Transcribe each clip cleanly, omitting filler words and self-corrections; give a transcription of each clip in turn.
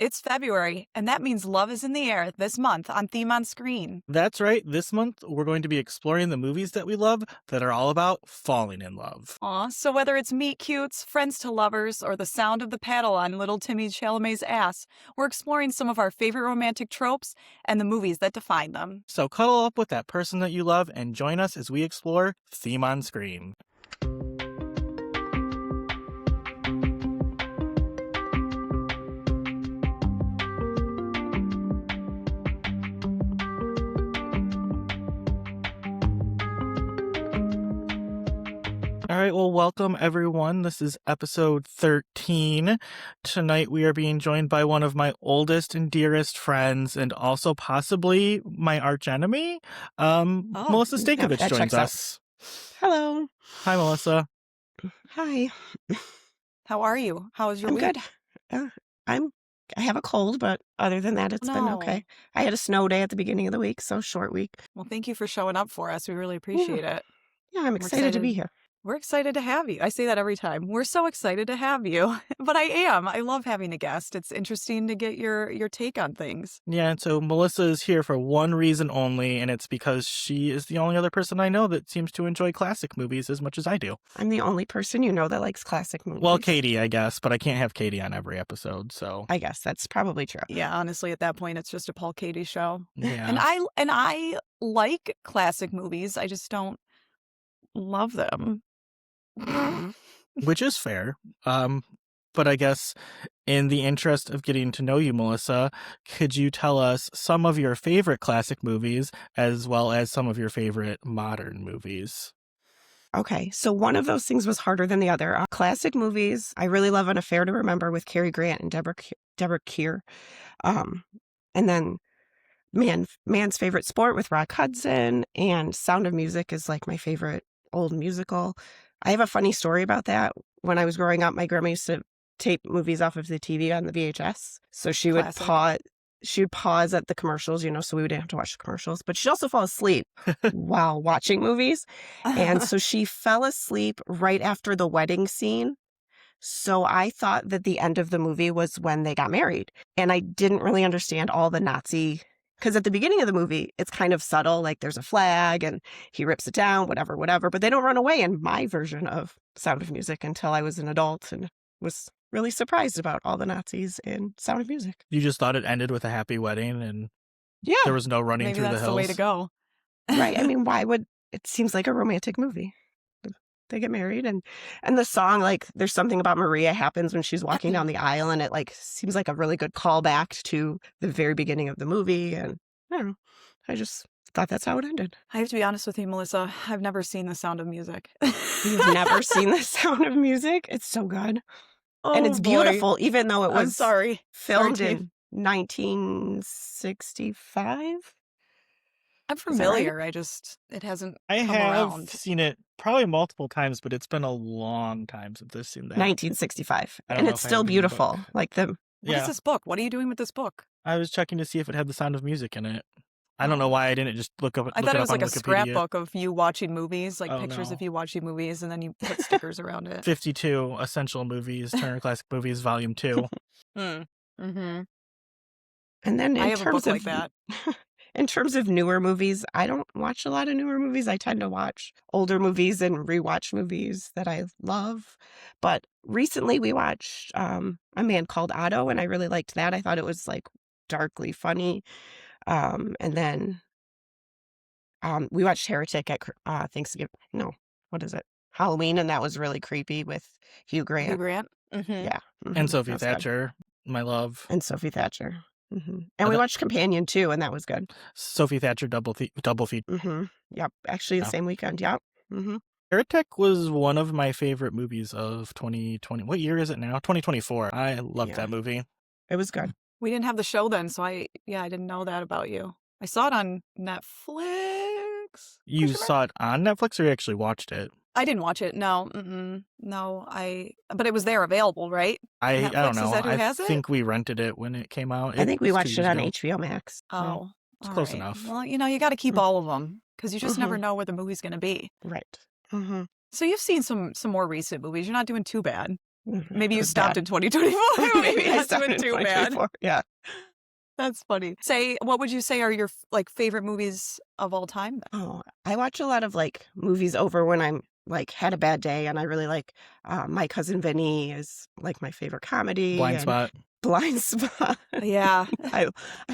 It's February, and that means love is in the air this month on Theme on Screen. That's right. This month, we're going to be exploring the movies that we love that are all about falling in love. Aw, so whether it's meet cutes, friends to lovers, or the sound of the paddle on little Timmy Chalamet's ass, we're exploring some of our favorite romantic tropes and the movies that define them. So cuddle up with that person that you love and join us as we explore Theme on Screen. All right, well, welcome everyone. This is episode 13. Tonight we are being joined by one of my oldest and dearest friends and also possibly my archenemy. Melissa Stankevich joins us. Hello. Hi, Melissa. Hi. How are you? How was your week? Good. I have a cold, but other than that, it's been okay. I had a snow day at the beginning of the week, so short week. Well, thank you for showing up for us. We really appreciate it. Yeah, I'm excited to be here. We're excited to have you. I say that every time. We're so excited to have you. But I am. I love having a guest. It's interesting to get your take on things. Yeah, and so Melissa is here for one reason only, and it's because she is the only other person I know that seems to enjoy classic movies as much as I do. I'm the only person you know that likes classic movies. Well, Katie, I guess, but I can't have Katie on every episode, so... I guess that's probably true. Yeah, honestly, at that point, it's just a Paul Katie show. Yeah. And I like classic movies. I just don't love them. Which is fair. But I guess in the interest of getting to know you, Melissa, could you tell us some of your favorite classic movies as well as some of your favorite modern movies? Okay, so one of those things was harder than the other. Classic movies, I really love An Affair to Remember with Cary Grant and Deborah Keir. And then Man's Favorite Sport with Rock Hudson, and Sound of Music is like my favorite old musical. I have a funny story about that. When I was growing up, my grandma used to tape movies off of the TV on the VHS. So she would pause at the commercials, so we wouldn't have to watch the commercials. But she'd also fall asleep while watching movies. And so she fell asleep right after the wedding scene. So I thought that the end of the movie was when they got married. And I didn't really understand all the Nazi... Because at the beginning of the movie, it's kind of subtle, like there's a flag and he rips it down, whatever. But they don't run away in my version of Sound of Music until I was an adult and was really surprised about all the Nazis in Sound of Music. You just thought it ended with a happy wedding and there was no running through the hills? Maybe that's the way to go. Right. I mean, it seems like a romantic movie. They get married and the song, like there's something about Maria happens when she's walking down the aisle and it like seems like a really good callback to the very beginning of the movie. And I don't know, I just thought that's how it ended. I have to be honest with you, Melissa. I've never seen The Sound of Music. You've never seen The Sound of Music? It's so good. And it's beautiful, even though it was filmed in 1965. I'm familiar. Right? It hasn't I come have around. seen it probably multiple times, but it's been a long time since I've seen that. 1965. And it's still beautiful. Like What is this book? What are you doing with this book? I was checking to see if it had The Sound of Music in it. I don't know why I didn't just look up. I thought it was like a Wikipedia. scrapbook of you watching movies, like pictures of you watching movies, and then you put stickers around it. 52 Essential Movies, Turner Classic Movies, Volume 2. Mm-hmm. And then I have a book like that. In terms of newer movies, I don't watch a lot of newer movies. I tend to watch older movies and rewatch movies that I love. But recently we watched A Man Called Otto, and I really liked that. I thought it was like darkly funny. And then we watched Heretic at Thanksgiving. No, what is it? Halloween, and that was really creepy with Hugh Grant. Hugh Grant? Mm-hmm. Yeah. Mm-hmm. And Sophie Thatcher, my love. And Sophie Thatcher. Mm-hmm. And we watched Companion too, and that was good. Sophie Thatcher double feed. Mm-hmm. Yep, actually the same weekend. Yep. Mm-hmm. Heretic was one of my favorite movies of 2020. What year is it now? 2024. I loved that movie. It was good. We didn't have the show then, so I didn't know that about you. I saw it on Netflix. You saw it on Netflix, or you actually watched it? I didn't watch it. No, but it was there available, right? I don't know. Is that who has I think we rented it when it came out. I think we watched it on HBO Max. Oh, it's close enough. Well, you got to keep all of them because you just never know where the movie's going to be. Right. Mm-hmm. So you've seen some more recent movies. You're not doing too bad. Maybe you It was stopped bad. in 2024. Maybe I that's stopped doing in too bad. 2024. Yeah. That's funny. What would you say are your like favorite movies of all time then? Oh, I watch a lot of like movies over when I'm like had a bad day, and I really like My Cousin Vinny is like my favorite comedy, Blind and Spot. Blind Spot. Yeah. I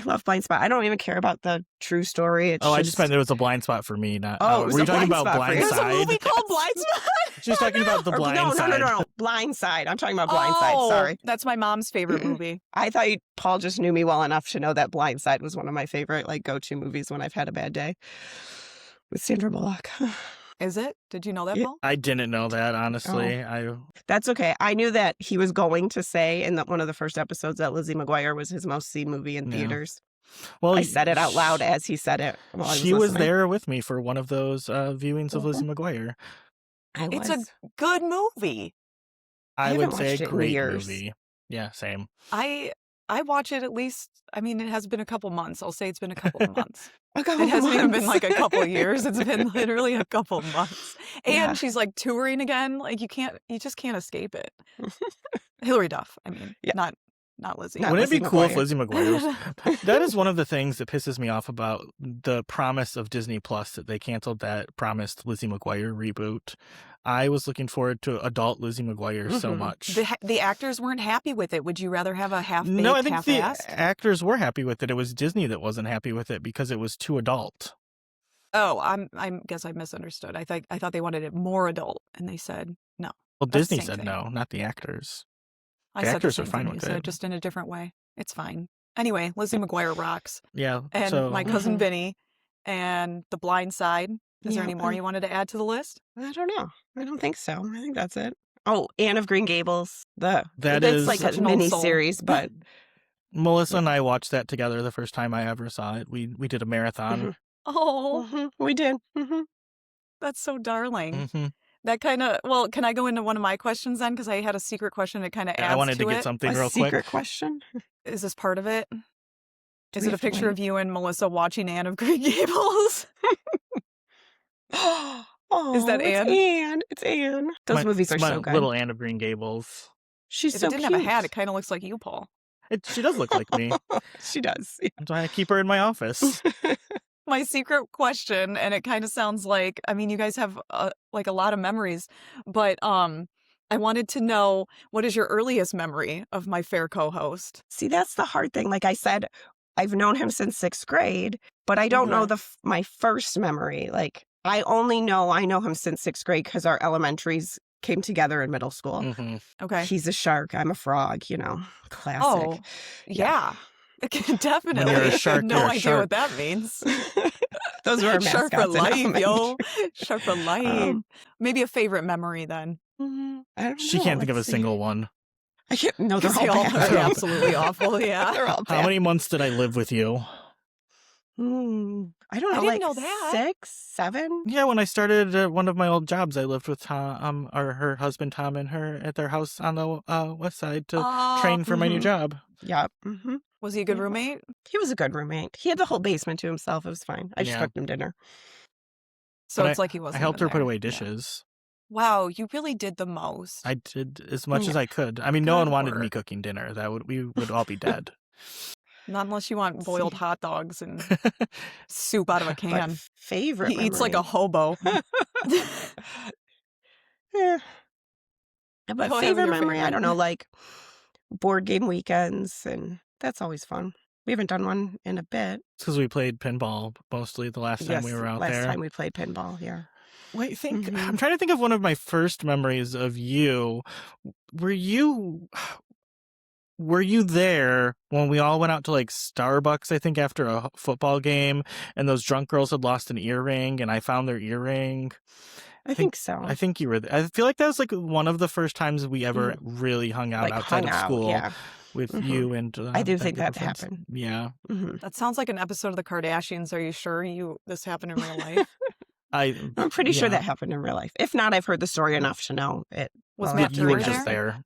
love Blind Spot. I don't even care about the true story. It's I just meant there was a blind spot for me. Not. Oh, it was were you a talking blind about spot for you. Blind There's a movie Side? called Blind Spot. She's talking about the Or, Blind no, Side. no. Blind Side. I'm talking about Blind Side. Oh, Sorry. that's my mom's favorite movie. I thought Paul just knew me well enough to know that Blind Side was one of my favorite like go-to movies when I've had a bad day. With Sandra Bullock. Is it? Did you know that, Yeah. Paul? I didn't know that, honestly. That's okay. I knew that he was going to say in one of the first episodes that Lizzie McGuire was his most seen movie in Yeah. theaters. Well, I said it out loud as he said it while I was she was listening. there with me for one of those viewings of Lizzie McGuire. It's a good movie. I I haven't would say watched it in great years. movie. Yeah, same. I watch it at least. I mean, it has been a couple months. I'll say it's been a couple of months. A couple It hasn't even been months. like a couple of years. It's been literally a couple of months. And Yeah. she's like touring again. Like you just can't escape it. Hillary Duff. I mean, Yeah. not Lizzie. Not Wouldn't it be Lizzie cool if McGuire. Lizzie McGuire was... That is one of the things that pisses me off about the promise of Disney Plus, that they canceled that promised Lizzie McGuire reboot. I was looking forward to adult Lizzie McGuire so Mhm. much. The actors weren't happy with it. Would you rather have a half-baked, No, I think the half-assed? actors were happy with it. It was Disney that wasn't happy with it because it was too adult. Oh, I guess I misunderstood. I thought they wanted it more adult, and they said no. Well, That's the Disney same said thing. no, not the actors. I The said the actors are same fine thing you with said, it. just in a different way. It's fine. Anyway, Lizzie McGuire rocks, Yeah. and So My Cousin Mhm. Vinny, and The Blind Side. Is there Yeah, any more you wanted to add to the list? I don't know. I don't think so. I think that's it. Oh, Anne of Green Gables. That That's is like Such a an old mini soul. series, but Melissa and I watched that together the first time I ever saw it. We did a marathon. Mhm. Oh, We did. Mhm. that's so darling. hmm That kind of, well, can I go into one of my questions then? Because I had a secret question that kind of adds I wanted to get it. something A real quick. secret question. Is this part of it? Do Is we it a have to picture wait? of you and Melissa watching Anne of Green Gables? Oh, that it's Anne? Anne. It's Anne. Those movies are my so good. little Anne of Green Gables. She's If so it didn't cute. have a hat, it kind of looks like you, Paul. She does look like me. She does. That's why I keep her in my office. My secret question, and it kind of sounds like, I mean, you guys have like a lot of memories, but I wanted to know, what is your earliest memory of my fair co-host? See, that's the hard thing. Like I said, I've known him since 6th grade, but I don't know my first memory. Like I know him since 6th grade because our elementaries came together in middle school. hmm Okay. He's a shark. I'm a frog. Classic. Oh, yeah. Definitely. When you're a shark, no you're a idea shark. what that means. Those were our Shark for mascots in life, elementary. yo. Shark for life. Um, Maybe a favorite memory then. I don't She know. can't think of a Let's see. single one. I can't. No, they're 'Cause all they all bad. are absolutely awful, yeah. They're all How bad. many months did I live with you? I don't know. I didn't like know that. 6, 7. Yeah, when I started one of my old jobs, I lived with Tom, or her husband Tom, and her at their house on the west side to train for my new Mhm. job. Yep. Was he a good Yeah. roommate? He was a good roommate. He had the whole basement to himself. It was fine. I just Yeah. cooked him dinner. So But it's like he wasn't I helped even her put there. away Yeah. dishes. Wow, you really did the most. I did as much as Yeah. I could. I mean, no one Good wanted me work. cooking dinner. We would all be dead. Not unless you want boiled See. hot dogs and soup out of a But can. favorite He eats like a memory. hobo. Yeah. But Go ahead with favorite your memory, I don't favorite. know, like board game weekends, and that's always fun. We haven't done one in a bit. It's because we played pinball mostly the last time we were out last there. time we played pinball, yeah. Wait, I'm Mhm. trying to think of one of my first memories of you. Were you there when we all went out to like Starbucks, I think after a football game, and those drunk girls had lost an earring and I found their earring? I think so. I think you were there. I feel like that was like one of the first times we ever really hung out like outside hung of out, school yeah. with Mhm. you and I do that think group that of friends. happened. Yeah. Mhm. That sounds like an episode of the Kardashians. Are you sure this happened in real life? I'm pretty sure yeah. that happened in real life. If not, I've heard the story enough to know it. Was well Matt enough You were to Turner just there? there.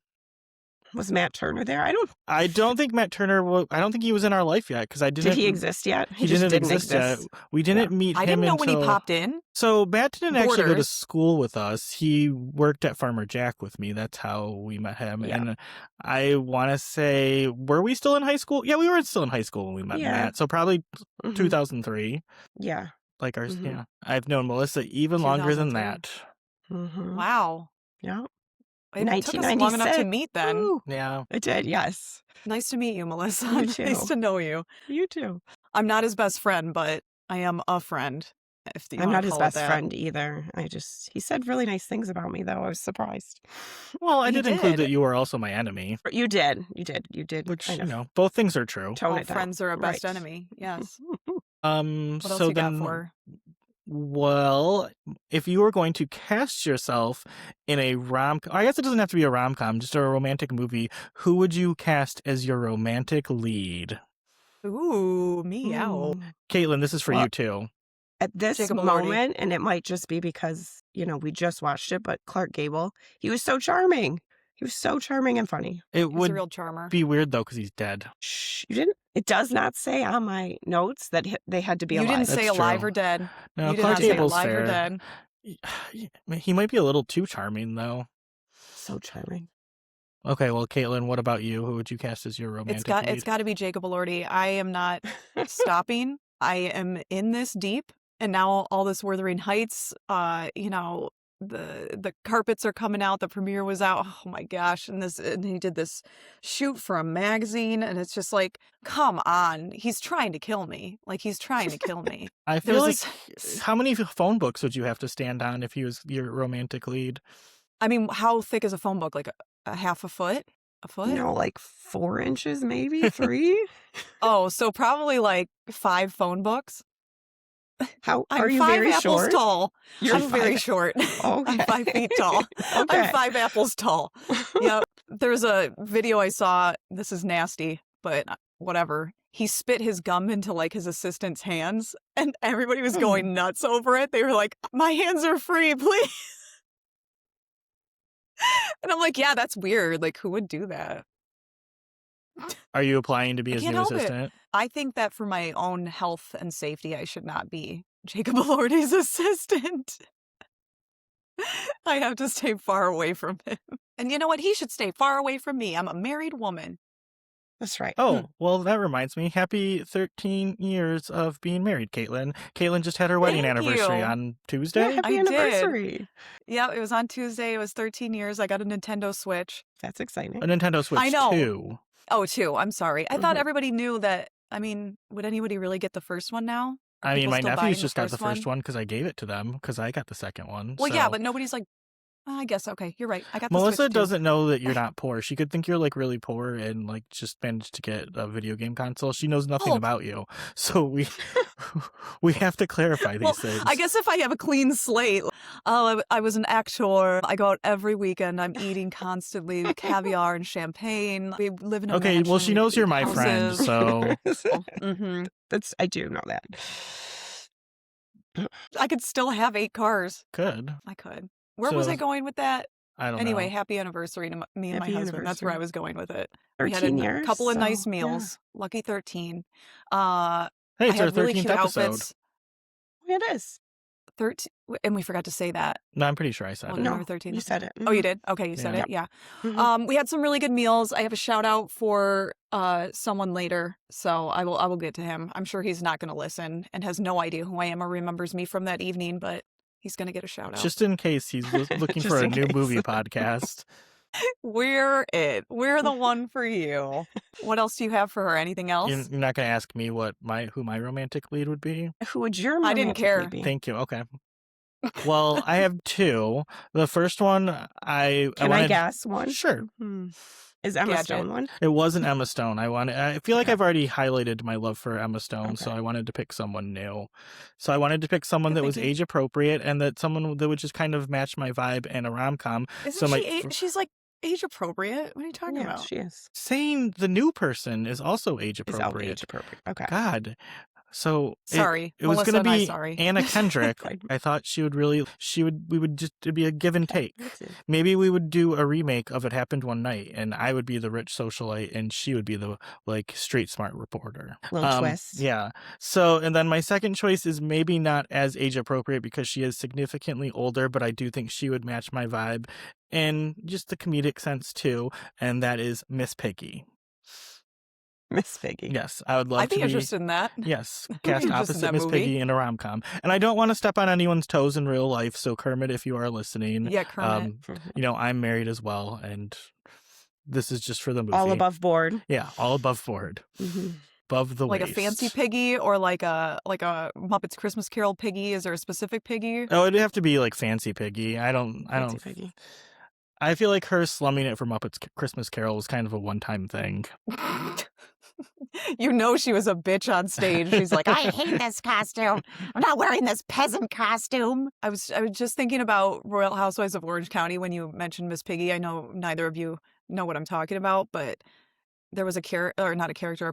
Was Matt Turner there? I don't think Matt Turner. I don't think he was in our life yet because I didn't. Did he exist yet? He just didn't exist yet. We didn't meet him I didn't know when he until- popped in. So Matt didn't actually go to Borders. school with us. He worked at Farmer Jack with me. That's how we met him. Yeah. And I want to say, were we still in high school? Yeah, we were still in high school when we met Yeah. Matt. So probably Mhm. 2003. Yeah. Like ours. Mhm. Yeah. I've known Melissa even longer than 2003. that. Mhm. Wow. Yeah. It took us long enough to 1996. meet then. Woo. Yeah. It did, yes. Nice to meet you, Melissa. You Nice too. to know you. You too. I'm not his best friend, but I am a friend. If you I'm wanna not his call it best that. friend either. He said really nice things about me, though. I was surprised. Well, I He did include did. that you were also my enemy, You did. which, kind of both things are true. tone All it down. friends are a best Right. enemy. Yes. What else So you got then, for? well, if you were going to cast yourself in a I guess it doesn't have to be a rom-com, just a romantic movie, who would you cast as your romantic lead? Ooh, me out. Mm. Katelynn, this is for Well, you too. At this Jacob Elordi. moment, and it might just be because, we just watched it, but Clark Gable, he was so charming. He was so charming and funny. It He's a would real charmer. be weird though because he's dead. Shh, you didn't? It does not say on my notes that they had to be You alive. didn't say That's alive true. or dead. No, You did Clark not say Gable's alive fair. or dead. He might be a little too charming though. So charming. Okay, well, Katelynn, what about you? Who would you cast as your romantic lead? It's got to be Jacob Elordi. I am not stopping. I am in this deep, and now all this Wuthering Heights. The carpets are coming out. The premiere was out. Oh my gosh! And he did this shoot for a magazine, and it's just like, come on, he's trying to kill me. Like he's trying to kill me. I There feel was like how many phone books would you have to stand on if he was your romantic lead? I mean, how thick is a phone book? Like a half a foot? A foot? Like 4 inches, maybe 3. Oh, so probably like 5 phone books. How I'm are you 5 very apples short? tall. You're I'm very 5 short. I'm Okay. 5 feet tall. Okay. I'm 5 apples tall. Yep. There's a video I saw. This is nasty, but whatever. He spit his gum into like his assistant's hands, and everybody was going nuts over it. They were like, "My hands are free, please." And I'm like, "Yeah, that's weird. Like, who would do that?" Are you applying to be I his can't new help it. assistant? I think that for my own health and safety, I should not be Jacob Elordi's assistant. I have to stay far away from him. And you know what? He should stay far away from me. I'm a married woman. That's right. Oh, well, that reminds me. Happy 13 years of being married, Katelynn. Katelynn just had her wedding Thank anniversary you. on Yeah, Tuesday. happy I did. anniversary. Yeah, it was on Tuesday. It was 13 years. I got a Nintendo Switch. That's exciting. A Nintendo Switch I know. 2. Oh, 2. I'm sorry. I thought Mhm. everybody knew that. I mean, would anybody really get the first one now? Are I mean, people my still nephews buying just got the first one because I gave it to them because I got the second one. Well, yeah, so- but nobody's like, I guess, okay, you're right. I got the Melissa Switch too. doesn't know that you're not poor. She could think you're like really poor and like just managed to get a video game console. She knows nothing Oh. about you. So we have to clarify these Well, things. I guess if I have a clean slate, I was an actor. I go out every weekend. I'm eating constantly caviar and champagne. We live in a Okay, well, mansion. she We knows eat you're my friend, houses. so hmm I do know that. I could still have 8 cars. good. I could. Where was So- I going with that? I don't Anyway, know. happy anniversary to me and Happy my husband. That's where I anniversary. was going with it. We had 13 a years. couple of nice so, yeah. meals. Lucky 13. Hey, I it's our had really 13th cute episode. outfits. It is. 13, and we forgot to say that. No, I'm pretty sure I said Well, it. no. No, our 13th you said it. Oh, you did? Okay, you said Yeah. it. Yeah. Mhm. We had some really good meals. I have a shout out for someone later, so I will get to him. I'm sure he's not going to listen and has no idea who I am or remembers me from that evening, but he's going to get a shout out. Just in case he's looking Just for a in new case. movie podcast. We're the one for you. What else do you have for her? Anything else? You're not going to ask me who my romantic lead would be? Who would your I didn't romantic care. lead be? Thank you. Okay. Well, I have 2. The first one, Can I wanted- guess one? Sure. Is Emma Gadget. Stone one? It wasn't Emma Stone. I feel like Okay. I've already highlighted my love for Emma Stone, so Okay. I wanted to pick someone new. So I wanted to pick someone Good that was thinking. age appropriate and that someone that would just kind of match my vibe in a rom-com. Isn't So my- she? She's like age appropriate. What are you talking Yeah, about? she is. Saying the new person is also age Is appropriate. age appropriate. Okay. God. So Sorry, it was Melissa going to and I, be sorry. Anna Kendrick. I thought it'd be a give and take. Maybe we would do a remake of It Happened One Night, and I would be the rich socialite, and she would be the like street smart reporter. Little twist. Yeah. So, and then my second choice is maybe not as age appropriate because she is significantly older, but I do think she would match my vibe and just the comedic sense too, and that is Miss Piggy. Miss Piggy. Yes, I would love I'd to be interested in that. Yes, I'd be cast interested in opposite that Miss movie. Piggy in a rom-com. And I don't want to step on anyone's toes in real life, so Kermit, if you are listening, Yeah, Kermit. I'm married as well, and this is just for the movie. All above board. Yeah, all above board. Mm-hmm. Above the like waist. a fancy piggy or like a Muppets Christmas Carol piggy? Is there a specific piggy? Oh, it'd have to be like fancy Piggy. I don't. Piggy. I feel like her slumming it for Muppets Christmas Carol was kind of a one-time thing. You know she was a bitch on stage. She's like, I hate this costume. I'm not wearing this peasant costume. I was just thinking about Royal Housewives of Orange County when you mentioned Miss Piggy. I know neither of you know what I'm talking about, but there was a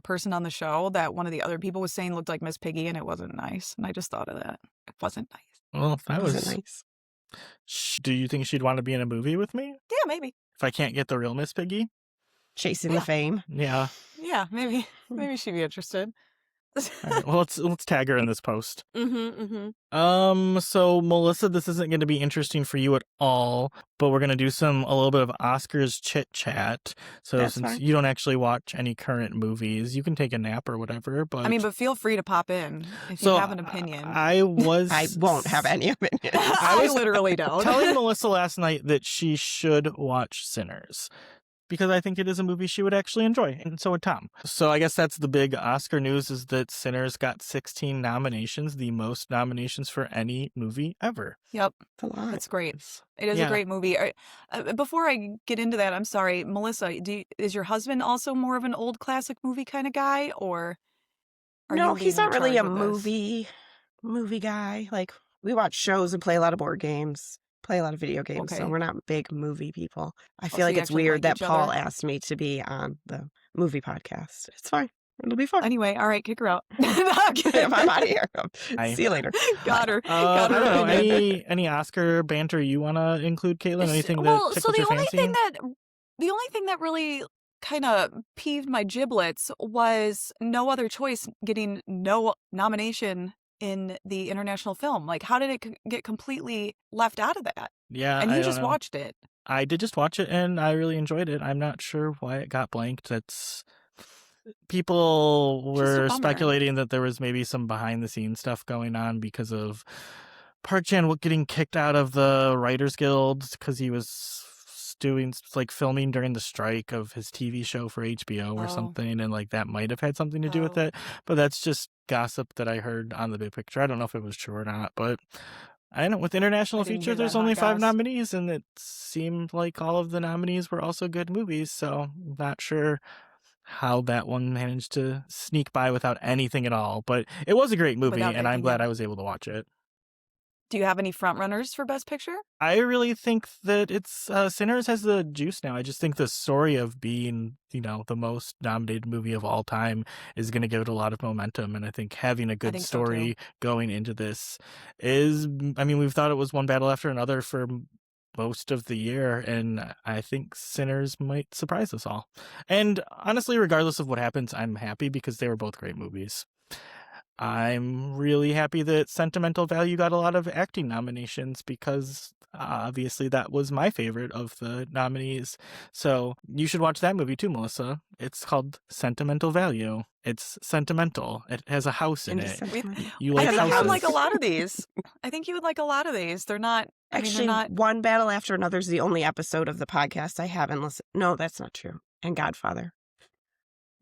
person on the show that one of the other people was saying looked like Miss Piggy, and it wasn't nice. And I just thought of that. It wasn't nice. Well, that was nice. Do you think she'd want to be in a movie with me? Yeah, maybe. If I can't get the real Miss Piggy? Chasing the fame. Yeah. Yeah, maybe. Maybe she'd be interested. All right, well, let's tag her in this post. Mm-hmm. So Melissa, this isn't going to be interesting for you at all, but we're going to do a little bit of Oscars chit chat. So That's since fine. you don't actually watch any current movies, you can take a nap or whatever. But but feel free to pop in if you have an opinion. I won't have any opinion. I literally don't. telling Melissa last night that she should watch Sinners, because I think it is a movie she would actually enjoy, and so would Tom. So I guess that's the big Oscar news, is that Sinners got 16 nominations, the most nominations for any movie ever. Yep. That's a lot. It's great. It is a great movie. Before I get into that, I'm sorry, Melissa, is your husband also more of an old classic movie kind of guy, or No, he's not really a movie. movie guy. Like, we watch shows and play a lot of board games, play a lot of video games, so Okay. we're not big movie people. I so feel like you it's actually weird like that each Paul other? asked me to be on the movie podcast. It's fine. It'll be fun. Anyway, all right, kick her out. I'm out of here. See you later. Got her. I Got her. don't know. Any Oscar banter you want to include, Caitlin? Anything that So tickled your fancy? the only thing that really kind of peeved my giblets was No Other Choice getting no nomination in the international film. Like, how did it get completely left out of that? Yeah, And I you don't just know. watched it. I did just watch it, and I really enjoyed it. I'm not sure why it got blanked. People Just a were bummer. speculating that there was maybe some behind-the-scenes stuff going on because of Park Chan-wook getting kicked out of the Writers Guild because he was doing filming during the strike of his TV show for HBO or Oh. something, and that might have had something to do with Oh. it. But that's just gossip that I heard on The Big Picture. I don't know if it was true or not, but I don't know. With international I didn't feature, hear there's that only hot 5 goss. nominees, and it seemed like all of the nominees were also good movies. So I'm not sure how that one managed to sneak by without anything at all. But it was a great movie, Without and I'm anything, glad yeah. I was able to watch it. Do you have any front runners for Best Picture? I really think that it's Sinners has the juice now. I just think the story of being, the most nominated movie of all time is going to give it a lot of momentum. And I think having a good think so, story going into this is, we've thought it was one battle after another for most of the year, and I think Sinners might surprise us all. And honestly, regardless of what happens, I'm happy because they were both great movies. I'm really happy that Sentimental Value got a lot of acting nominations because obviously that was my favorite of the nominees. So you should watch that movie too, Melissa. It's called Sentimental Value. It's sentimental. It has a house in it. You like I think you would houses. like a lot of these. I think you would like a lot of these. They're not. Actually, they're not. One Battle After Another is the only episode of the podcast I haven't listened. No, that's not true. And Godfather,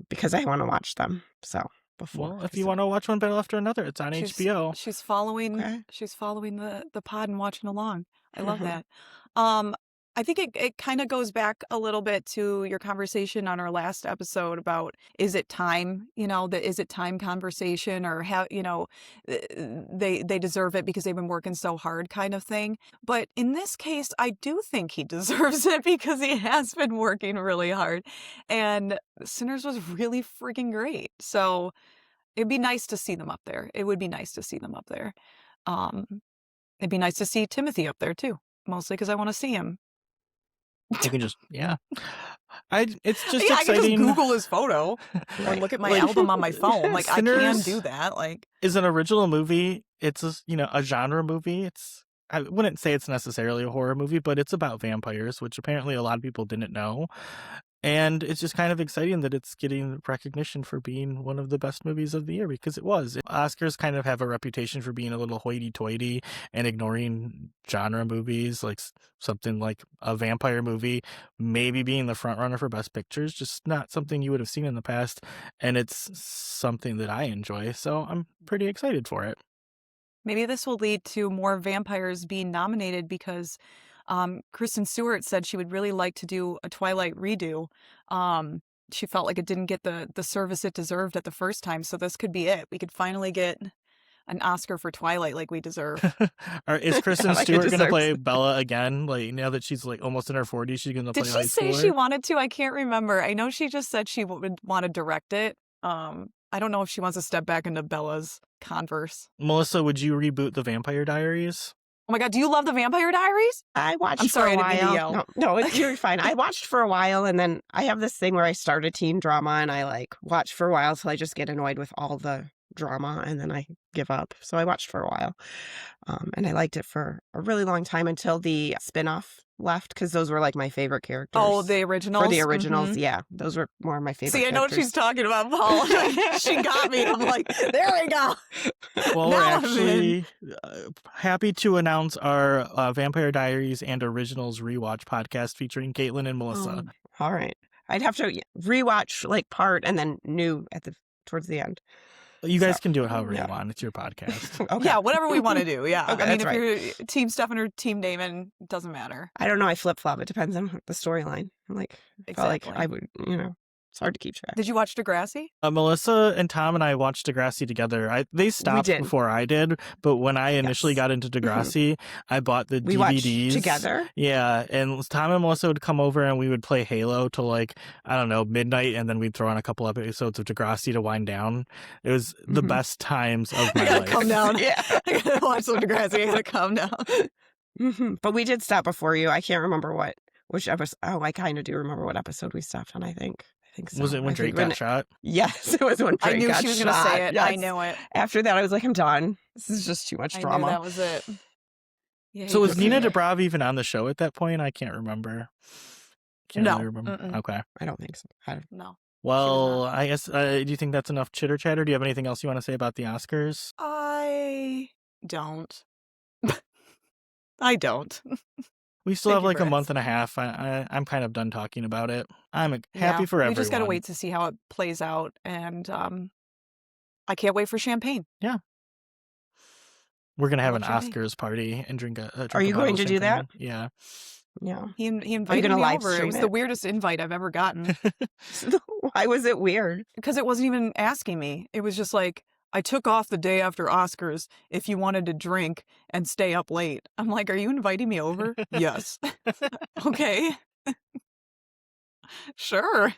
because I want to watch them. So before, Well, if you want to watch One Battle After Another, it's on HBO. She's following. Okay. She's following the pod and watching along. I love that. I think it kind of goes back a little bit to your conversation on our last episode about is it time? The is it time conversation, or how they deserve it because they've been working so hard kind of thing. But in this case, I do think he deserves it because he has been working really hard, and Sinners was really freaking great. So It'd be nice to see them up there. It would be nice to see them up there. Um, it'd be nice to see Timothy up there too, mostly because I want to see him. You can just, yeah. It's just Yeah, I can just exciting. Google his photo or look at my album on my phone. Like, I can Sinners do that. Like, is an original movie. It's a genre movie. I wouldn't say it's necessarily a horror movie, but it's about vampires, which apparently a lot of people didn't know. And it's just kind of exciting that it's getting recognition for being one of the best movies of the year, because it was. Oscars kind of have a reputation for being a little hoity-toity and ignoring genre movies, like something like a vampire movie, maybe being the front runner for Best Pictures, just not something you would have seen in the past. And it's something that I enjoy, so I'm pretty excited for it. maybe this will lead to more vampires being nominated because Kristen Stewart said she would really like to do a Twilight redo. She felt like it didn't get the service it deserved at the first time, so this could be it. We could finally get an Oscar for Twilight like we deserve. Or is Kristen Like it Stewart going to deserves play it. Bella again? Like, now that she's like almost in her 40s, she's going to play Did high she say schooler? she wanted to? I can't remember. I know she just said she would want to direct it. I don't know if she wants to step back into Bella's Converse. Melissa, would you reboot the Vampire Diaries? Oh my God, do you love the Vampire Diaries? I watched I'm sorry, for a I didn't mean to while. yell. No, you're fine. I watched for a while, and then I have this thing where I start a teen drama, and I like watch for a while till I just get annoyed with all the drama, and then I give up. So I watched for a while, and I liked it for a really long time until the spinoff left, because those were like my favorite characters. Oh, the originals? For the originals, Mhm. yeah, those were more of my favorite. See, I know what characters. she's talking about, Paul. She got me. I'm like, there we go. Well, Now we're I'm in. actually happy to announce our Vampire Diaries and Originals rewatch podcast featuring Katelynn and Melissa. All right, I'd have to rewatch like part and then new towards the end. You guys So, can do it however yeah. you want. It's your podcast. Okay. Yeah, whatever we want to do. Yeah. Okay, I mean, that's if right. you're Team Stefan or Team Damon, it doesn't matter. I don't know. I flip flop. It depends on the storyline. I'm like, felt like Exactly. I would, it's hard to keep track. Did you watch Degrassi? Melissa and Tom and I watched Degrassi together. They stopped did. before I did, but when I initially Yes. got into Degrassi, I bought the We DVDs watched together. Yeah, and Tom and Melissa would come over and we would play Halo till like, I don't know, midnight, and then we'd throw on a couple episodes of Degrassi to wind down. It was the Mhm. best times of I my gotta life. calm down. Yeah. I gotta watch some Degrassi. I gotta calm down. But we did stop before you. I can't remember which episode. Oh, I kind of do remember what episode we stopped on. I think so. Was it when I Drake think got shot? Yes, it was when Drake I knew got she was gonna shot. say it. I Yes. knew it. After that, I was like, I'm done. This is just too much I knew drama. that was it. Yeah, So you was did Nina say it. Dobrev even on the show at that point? I can't remember. No. Really remember. Mm-mm. Okay. I don't think so. No. Well, not. I guess, do you think that's enough chitter chatter? Do you have anything else you want to say about the Oscars? I don't. I don't. We still Thank have you like for a month asking. and a half. I'm kind of done talking about it. I'm happy Yeah, for everyone. we just gotta wait to see how it plays out, and I can't wait for champagne. We're gonna have an Love champagne. Oscars party and drink a Are you bottle going of to do that? champagne. Yeah. Yeah. He invited gonna me live over. It stream was it? the weirdest invite I've ever gotten Why was it weird? because it wasn't even asking me. It was just like, I took off the day after Oscars if you wanted to drink and stay up late. I'm like, are you inviting me over? Yes. Okay. Sure.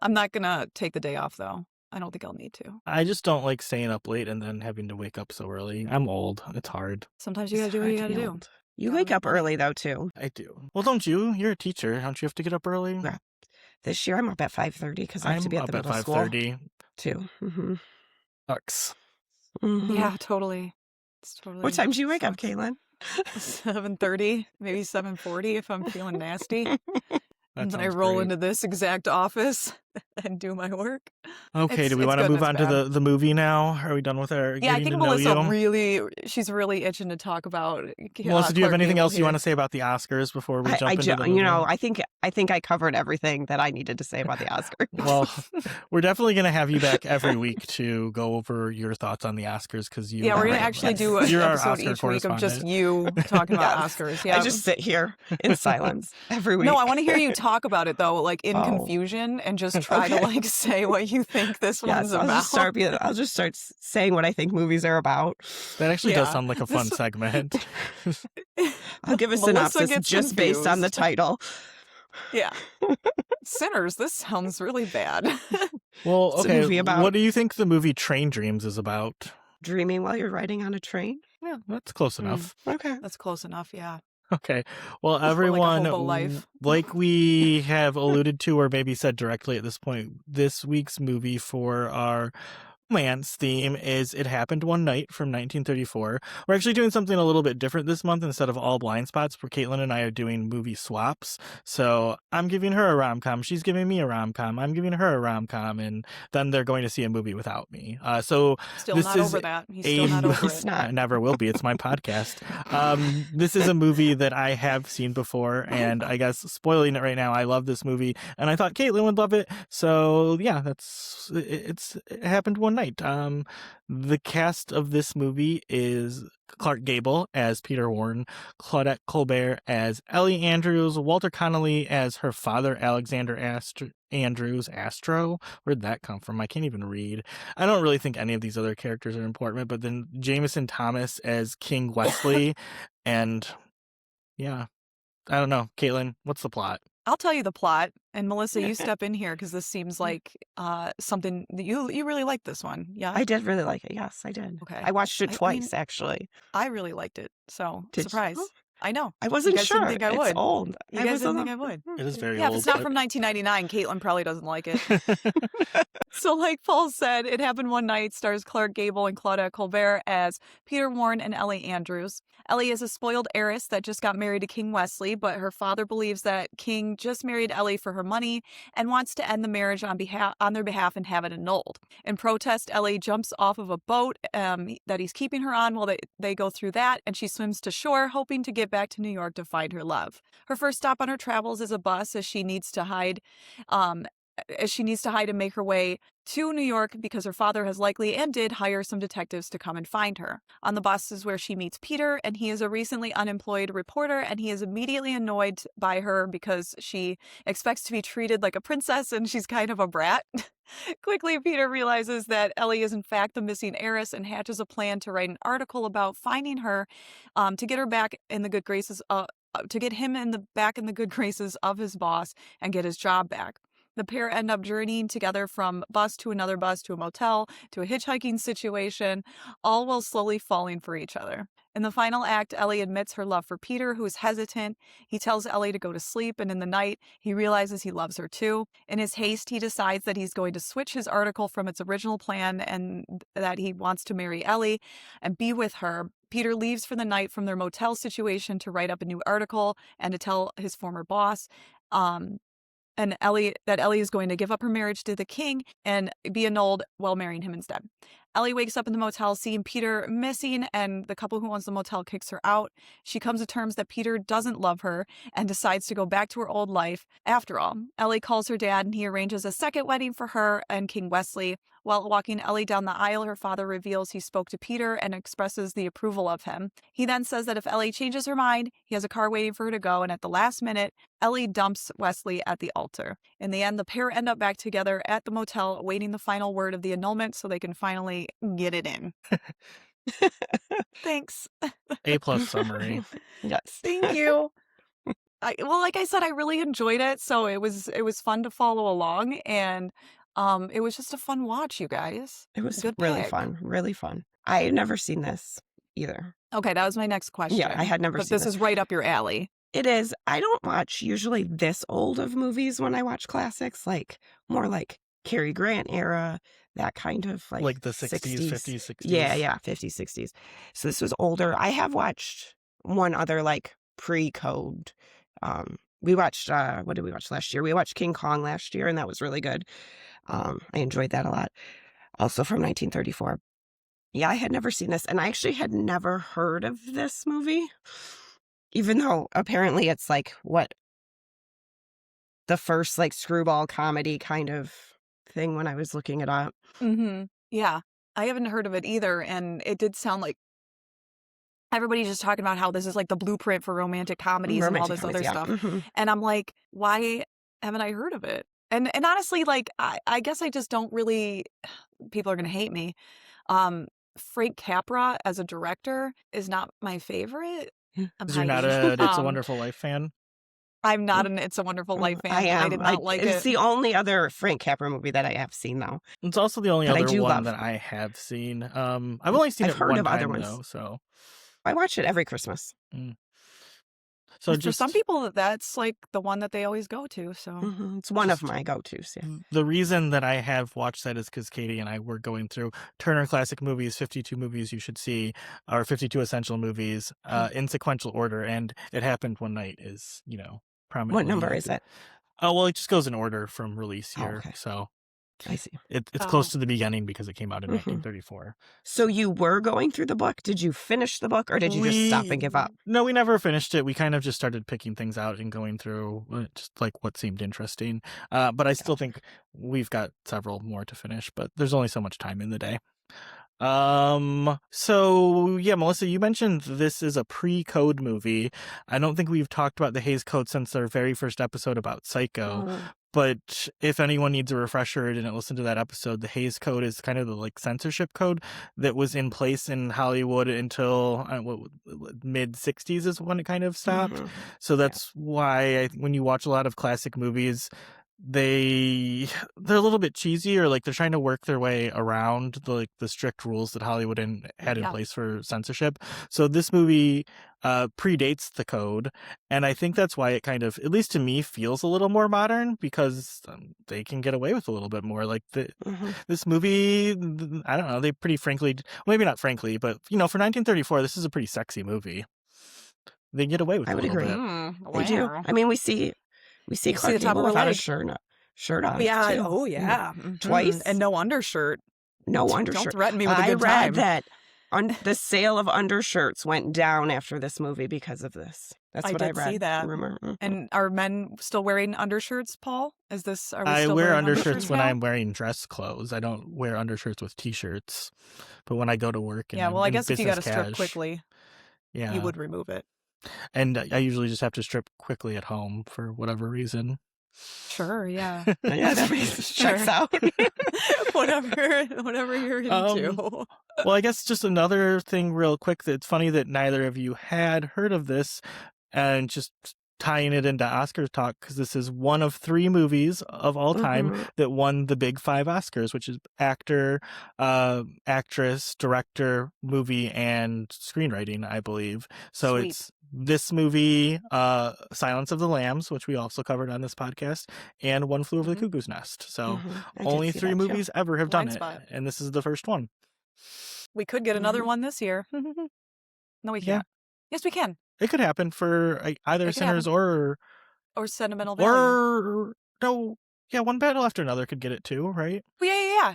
I'm not gonna take the day off though. I don't think I'll need to. I just don't like staying up late and then having to wake up so early. I'm old. It's hard. Sometimes you gotta It's do what hard you to gotta be do. old. You Gotta wake make up money. early though too. I do. Well, don't you? You're a teacher. Don't you have to get up early? Yeah. This year I'm up at 5:30 because I have to I'm be at up the at middle school 5:30. too. Mm-hmm. Sucks. Mm-hmm. Yeah, totally. It's totally. What time do you wake up, sucks. Caitlin? 7:30, maybe 7:40 if I'm feeling nasty. That And then I sounds roll great. into this exact office and do my work. Okay, do we it's want to good and move on it's to bad. the movie now? Are we done with our Yeah, I getting think to know Melissa you? she's really itching to talk about. Melissa, do you have Clark anything Gable else you here. want to say about the Oscars before we jump I into do. the movie? I think I covered everything that I needed to say about the Oscars. Well, we're definitely going to have you back every week to go over your thoughts on the Oscars because you Yeah, we're are- gonna Right, actually yes. do an You're our episode Oscar each week of just correspondent. you talking about Yes. Oscars. Yeah, I just sit here in silence every week. no, I want to hear you talk about it though, like in Oh. confusion, and just try to Okay. like say what you think this Yes, one's I'll about. just start saying what I think movies are about. That actually does Yeah. sound like a fun This- segment. I'll give a Melissa synopsis gets just based on the confused. title. Yeah. Sinners, this sounds really bad. Well, It's a okay. movie about What do you think the movie Train Dreams is about? dreaming while you're riding on a train. Yeah, that's close Mm, enough. Okay. that's close enough, yeah. Okay. Well, Or like a everyone, hobo life. like we have alluded to or maybe said directly at this point, this week's movie for our romance theme is It Happened One Night from 1934. We're actually doing something a little bit different this month. Instead of all blind spots, where Caitlin and I are doing movie swaps. So I'm giving her a rom-com, she's giving me a rom-com, I'm giving her a rom-com, and then they're going to see a movie without me. So Still this not is over that. He's a still not over He's it. not. I never will be. It's my podcast. This is a movie that I have seen before, and I guess spoiling it right now, I love this movie, and I thought Caitlin would love it. So yeah, it happened one night. The cast of this movie is Clark Gable as Peter Warren, Claudette Colbert as Ellie Andrews, Walter Connolly as her father, Alexander Andrews Astro. Where'd that come from? I can't even read. I don't really think any of these other characters are important, but then Jameson Thomas as King Wesley, and yeah, I don't know. Caitlin, what's the plot? I'll tell you the plot, and Melissa, you step in here because this seems like something that you really like this one. Yeah. I did really like it. Yes, I did. Okay. I watched it I mean, twice, actually. I really liked it. So Did surprise. you? I know. I You wasn't guys didn't sure. think I It's would. old. You I guys was didn't on think I would. It is very Yeah, if old. it's not but- from 1999, Caitlin probably doesn't like it. So like Paul said, It Happened One Night stars Clark Gable and Claudette Colbert as Peter Warren and Ellie Andrews. Ellie is a spoiled heiress that just got married to King Wesley, but her father believes that King just married Ellie for her money and wants to end the marriage on their behalf and have it annulled. In protest, Ellie jumps off of a boat that he's keeping her on while they go through that, and she swims to shore, hoping to get back to New York to find her love. Her first stop on her travels is a bus as she needs to hide and make her way to New York because her father has likely and did hire some detectives to come and find her. On the bus is where she meets Peter, and he is a recently unemployed reporter, and he is immediately annoyed by her because she expects to be treated like a princess and she's kind of a brat. Quickly, Peter realizes that Ellie is in fact the missing heiress and hatches a plan to write an article about finding her to get her back in the good graces to get him back in the good graces of his boss and get his job back. The pair end up journeying together from bus to another bus to a motel to a hitchhiking situation, all while slowly falling for each other. In the final act, Ellie admits her love for Peter, who is hesitant. He tells Ellie to go to sleep, and in the night, he realizes he loves her too. In his haste, he decides that he's going to switch his article from its original plan and that he wants to marry Ellie and be with her. Peter leaves for the night from their motel situation to write up a new article and to tell his former boss. And Ellie is going to give up her marriage to the king and be annulled while marrying him instead. Ellie wakes up in the motel seeing Peter missing, and the couple who owns the motel kicks her out. She comes to terms that Peter doesn't love her and decides to go back to her old life. After all, Ellie calls her dad and he arranges a second wedding for her and King Wesley. While walking Ellie down the aisle, her father reveals he spoke to Peter and expresses the approval of him. He then says that if Ellie changes her mind, he has a car waiting for her to go, and at the last minute, Ellie dumps Wesley at the altar. In the end, the pair end up back together at the motel, awaiting the final word of the annulment so they can finally get it in. Thanks. A+ summary. Yes. Thank you. Well, like I said, I really enjoyed it, so it was fun to follow along, and it was just a fun watch, you guys. It was Good really pick. fun. Really fun. I had never seen this either. Okay, that was my next question. Yeah, I had never But seen this this. is right up your alley. It is. I don't watch usually this old of movies when I watch classics, like more like Cary Grant era, that kind of Like the 60s, 50s, 60s. Yeah, 50s, 60s. So this was older. I have watched one other like pre-code. We watched what did we watch last year? We watched King Kong last year, and that was really good. I enjoyed that a lot. Also from 1934. Yeah, I had never seen this, and I actually had never heard of this movie, even though apparently it's like the first like screwball comedy kind of thing when I was looking it up. Mm-hmm. Yeah, I haven't heard of it either, and it did sound like everybody's just talking about how this is like the blueprint for romantic comedies and all this other stuff. Mhm. And I'm like, why haven't I heard of it? And honestly, like I guess I just don't really. People are gonna hate me. Frank Capra as a director is not my favorite. I'm Because you're not hiding. a It's a Wonderful Life fan? I'm not an It's a Wonderful Life I fan. I am. did not like It's it. the only other Frank Capra movie that I have seen, though. It's also the only That I other do one love. that I have seen. I've only seen I've it heard one of other time ones. though, so I watch it every Christmas. so For some just people, that's like the one that they always go to. So It's one of Just- my go-tos. Yeah. the reason that I have watched that is because Katie and I were going through Turner Classic Movies, 52 movies you should see, or 52 essential movies, in sequential order, and It Happened One Night is, prominently. What number is it? Oh, well, it just goes in order from release Oh, year, okay. so I see. it's close to the beginning because it came out in Mhm. 1934. So you were going through the book. Did you finish the book, or did you just stop and give up? No, we never finished it. We kind of just started picking things out and going through just like what seemed interesting. But I still think we've got several more to finish, but there's only so much time in the day. So yeah, Melissa, you mentioned this is a pre-Code movie. I don't think we've talked about the Hays Code since our very first episode about Psycho. But if anyone needs a refresher or didn't listen to that episode, the Hays Code is kind of the like censorship code that was in place in Hollywood until mid 60s is when it kind of stopped. So that's why when you watch a lot of classic movies, they're a little bit cheesy, or like they're trying to work their way around the strict rules that Hollywood had in place for censorship. So this movie predates the code, and I think that's why it kind of, at least to me, feels a little more modern, because they can get away with a little bit more. Like this movie, I don't know, they pretty frankly, well, maybe not frankly, but for 1934, this is a pretty sexy movie. They get away with it a little bit. They do. I mean, we see Clark the top Gable of her without a leg. shirt on. Yeah. too. Oh, yeah. Twice. And no undershirt. No Don't undershirt. threaten me with a I good read time. that the sale of undershirts went down after this movie because of this. That's I what I did read. see that. Rumor. And are men still wearing undershirts, Paul? Are we I still wear wearing undershirts when now? I'm wearing dress clothes. I don't wear undershirts with t-shirts. But when I go to work and Yeah, I'm well, I in guess if you got to business strip cash, quickly, yeah, you would remove it. and I usually just have to strip quickly at home for whatever reason. Sure, yeah. Yeah, that checks out. whatever you're into. Well, I guess just another thing real quick, that's funny that neither of you had heard of this, and just tying it into Oscars talk, because this is one of 3 movies of all time that won the big 5 Oscars, which is actor, actress, director, movie, and screenwriting, I believe. So Sweet. it's this movie, Silence of the Lambs, which we also covered on this podcast, and One Flew Over the Cuckoo's Nest. So I did only see 3 that, too. movies ever have done Blindspot. it, and this is the first one. We could get another one this year. No, we can't. Yes, we can. It could happen for either It could Sinners Or Sentimental Value. or no, yeah, One Battle After Another could get it too, right? Oh, yeah.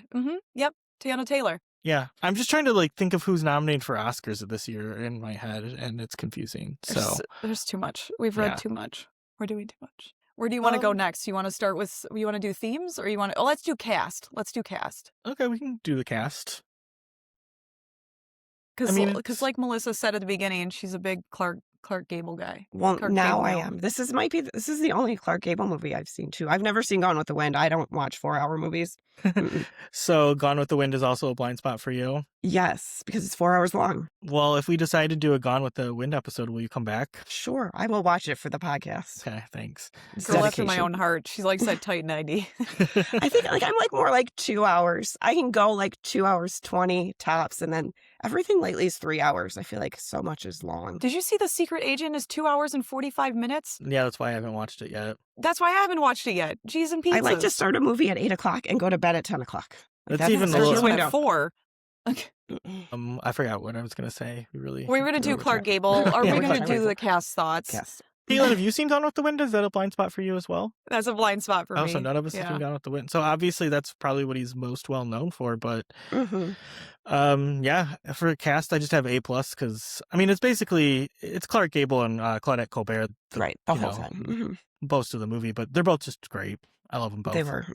Yep. Tiana Taylor. Yeah, I'm just trying to think of who's nominated for Oscars this year in my head, and it's confusing. So There's too much. We've read too much. We're doing too much. Where do you want to go next? You want to start with, you want to do themes, or you want to, let's do cast. okay, we can do the cast. Because like Melissa said at the beginning, she's a big Clark Gable guy. Well, Clark now Gable. I am. This is the only Clark Gable movie I've seen too. I've never seen Gone with the Wind. I don't watch 4-hour movies. So Gone with the Wind is also a blind spot for you? Yes, because it's 4 hours long. Well, if we decide to do a Gone with the Wind episode, will you come back? Sure, I will watch it for the podcast. Okay, thanks. It's Girl after my dedication. own heart. She likes that tight 90. I think I'm more like 2 hours. I can go 2 hours 20 tops, and then everything lately is 3 hours. I feel like so much is long. Did you see The Secret Agent is 2 hours and 45 minutes? Yeah, that's why I haven't watched it yet. That's why I haven't watched it yet. Cheese and pizzas. I like to start a movie at 8 o'clock and go to bed at 10 o'clock. That's even a There's little- one at 4. I forgot what I was going to say. We're going to do Clark Gable. Are Yeah, we we're going to Clark do Gable. the cast thoughts? Yes. Catelynn, have you seen Gone with the Wind? Is that a blind spot for you as well? That's a blind spot for me. Oh, so none of us have seen Gone with the Wind. So obviously that's probably what he's most well known for. But yeah, for a cast, I just have A+, because it's Clark Gable and Claudette Colbert. Right, the whole time. Most of the movie, but they're both just great. I love them both. They were.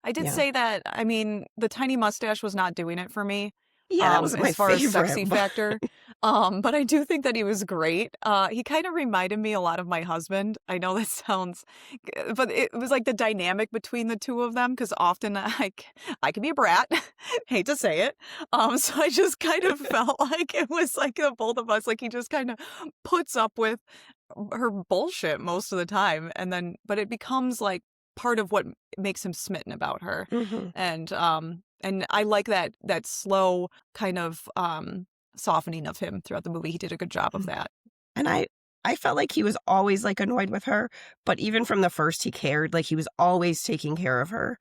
I did Yeah. say that, the tiny mustache was not doing it for me. Yeah, that wasn't my as far favorite. as sexy factor. But I do think that he was great. He kind of reminded me a lot of my husband. I know that sounds, but it was like the dynamic between the two of them, because often I can be a brat. Hate to say it. So I just kind of felt like it was like the both of us. Like he just kind of puts up with her bullshit most of the time, but it becomes like part of what makes him smitten about her. Hmm. And I like that slow kind of softening of him throughout the movie. He did a good job of that. And I felt like he was always like annoyed with her, but even from the first he cared. Like he was always taking care of her.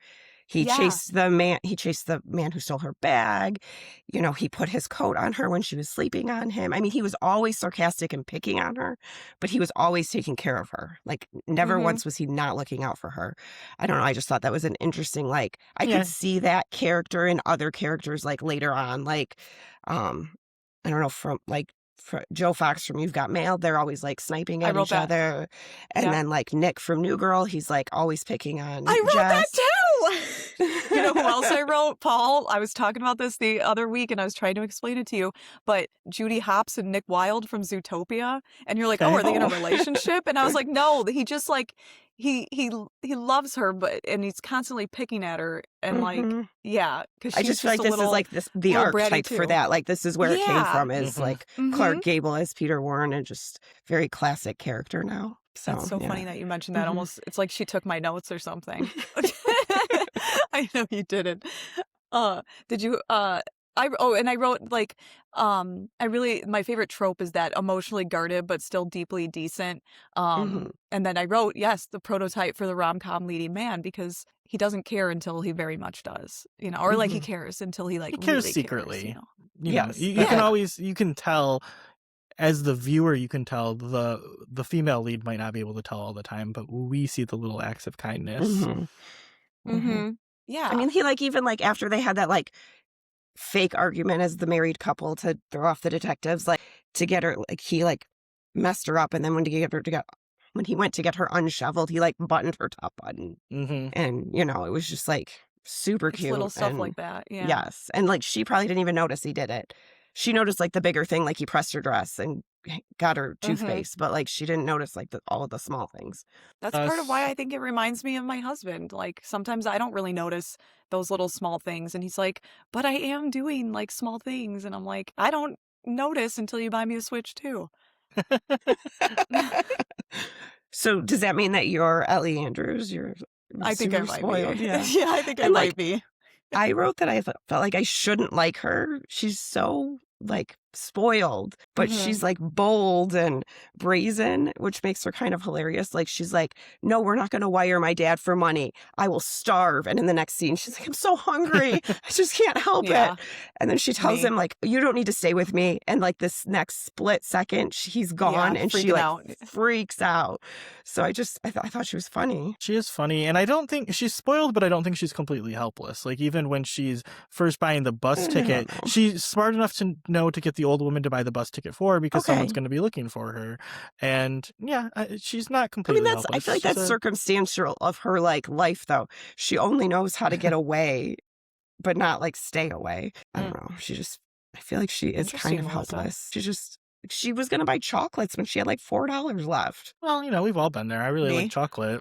He Yeah. chased the man who stole her bag. You know, he put his coat on her when she was sleeping on him. I mean, he was always sarcastic and picking on her, but he was always taking care of her. Like never Mhm. once was he not looking out for her. I don't know, I just thought that was an interesting, like, I Yeah. could see that character in other characters like later on, like I don't know, from like Joe Fox from You've Got Mail, they're always like sniping I at wrote each that. other. And Yeah. then like Nick from New Girl, he's like always picking on I wrote that Jess. too. You know who else I wrote? Paul. I was talking about this the other week and I was trying to explain it to you. But Judy Hopps and Nick Wilde from Zootopia. And you're like, oh, Okay. are they in a Oh. relationship? And I was like, no, he just like he loves her, and he's constantly picking at her. And like, Mhm. yeah, because I she's just feel like a this is little like the little bratty archetype for too. that. Like this is where it came Yeah. from, is Mhm. like Mhm. Clark Gable as Peter Warren, and just very classic character now. So That's so yeah. funny that you mentioned that. Mhm. Almost, it's like she took my notes or something. I know you didn't. Did you? And I wrote like, my favorite trope is that emotionally guarded but still deeply decent. Mhm. And then I wrote, yes, the prototype for the rom-com leading man, because he doesn't care until he very much does, you know, or like he Mhm. cares until he like He cares really secretly. cares, you know. You know, Yes, you but can Yeah. always, you can tell as the viewer, you can tell the female lead might not be able to tell all the time, but we see the little acts of kindness. Mhm. Mhm. Mm-hmm. I Yeah. mean, he like even like after they had that like fake argument as the married couple to throw off the detectives, like to get her, like he like messed her up, and then when he went to get her unshoveled, he like buttoned her top button, Mm-hmm. and you know, it was just like super It's little cute. stuff And like that. Yeah. yes, and like she probably didn't even notice he did it. She noticed like the bigger thing, like he pressed her dress and got her Mm-hmm. toothpaste, but like she didn't notice like all of the small things. That's part of why I think it reminds me of my husband. Like sometimes I don't really notice those little small things, and he's like, "But I am doing like small things," and I'm like, "I don't notice until you buy me a Switch too." So does that mean that you're Ellie Andrews? You're I think I super might spoiled, be. yeah. Yeah, I think I And might like be. I wrote that I felt like I shouldn't like her. She's so like spoiled, but Mhm. she's like bold and brazen, which makes her kind of hilarious. Like she's like, "No, we're not going to wire my dad for money. I will starve." And in the next scene, she's like, "I'm so hungry. I just can't help Yeah, it." And then she tells me. him like, "You don't need to stay with me." And like this next split second, he's gone, Yeah, and she freaking like out. freaks out. So I thought she was funny. She is funny, and I don't think she's spoiled, but I don't think she's completely helpless. Like, even when she's first buying the bus I don't ticket, know. she's smart enough to know to get the old woman to buy the bus ticket for her because someone's Okay. going to be looking for her. And yeah, she's not I mean, completely I helpless. feel like She's that's circumstantial of her like life, though. She only knows how to get away, but not like stay away. I don't know. I feel like she is kind Interesting, of Melissa. helpless. She was going to buy chocolates when she had like $4 left. Well, you know, we've all been there. I really Me? like chocolate.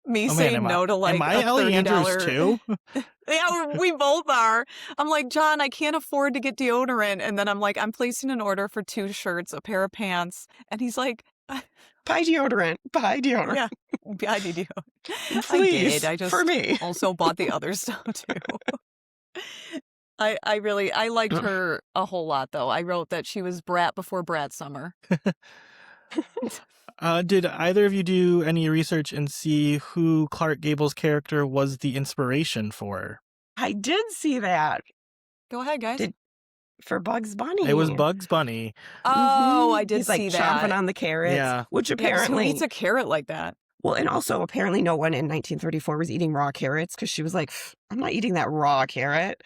Me Oh man, saying am no to like I a Ellie Andrews $30. too? Yeah, we both are. I'm like, John, I can't afford to get deodorant. And then I'm like, I'm placing an order for 2 shirts, a pair of pants. And he's like, Buy deodorant. Buy deodorant. yeah, I need you. Please. I just for me. also bought the other stuff too. I liked her a whole lot though. I wrote that she was brat before brat summer. Did either of you do any research and see who Clark Gable's character was the inspiration for? I did see that Go ahead, guys. for Bugs Bunny. It was Bugs Bunny. Oh, I did He's like see chomping that. on the carrots, Yeah. which Yeah, 'cause who apparently eats a carrot like that? well, and also apparently no one in 1934 was eating raw carrots, because she was like, "I'm not eating that raw carrot."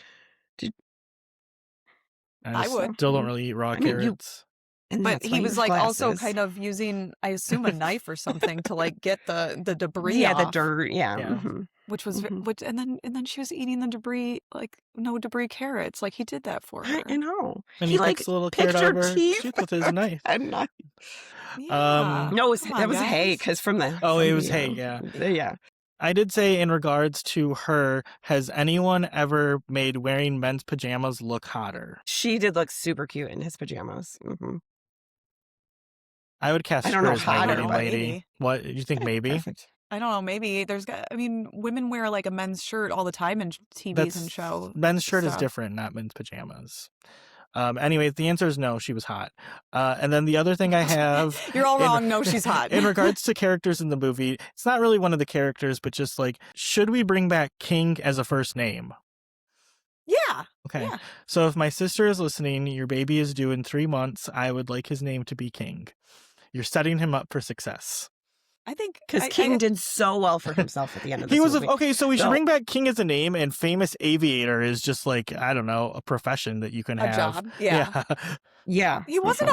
I would. Still don't really eat raw I mean, carrots. And But that's why he you was have like also glasses. kind of using, I assume, a knife or something to like get the debris Yeah, the off, dirt. Yeah. Yeah. Mhm. which was Mhm. and then she was eating the debris, like no debris carrots. Like he did that for her. I know. And he he like picks a little picked carrot out of her her teeth tooth with his knife. and knife. Yeah. No, Come on, that was hay, guys. because from the Oh, from it was the, hay, yeah. yeah. I did say in regards to her, has anyone ever made wearing men's pajamas look hotter? She did look super cute in his pajamas. I would cast I don't her know as my how to, leading but lady. maybe. What you think? Maybe perfect. I don't know. Maybe women wear like a men's shirt all the time in TVs and show men's shirt is stuff. different, not men's pajamas. Anyway, the answer is no, she was hot. And then the other thing I have... You're all wrong. No, she's hot. In regards to characters in the movie, it's not really one of the characters, but just like, should we bring back King as a first name? Yeah. Okay. Yeah. So if my sister is listening, your baby is due in 3 months, I would like his name to be King. You're setting him up for success. I think Because King did so well for himself at the end of this He was movie. okay, so we should So- bring back King as a name, and famous aviator is just like, I don't know, a profession that you can a have. job. Yeah. Yeah. He wasn't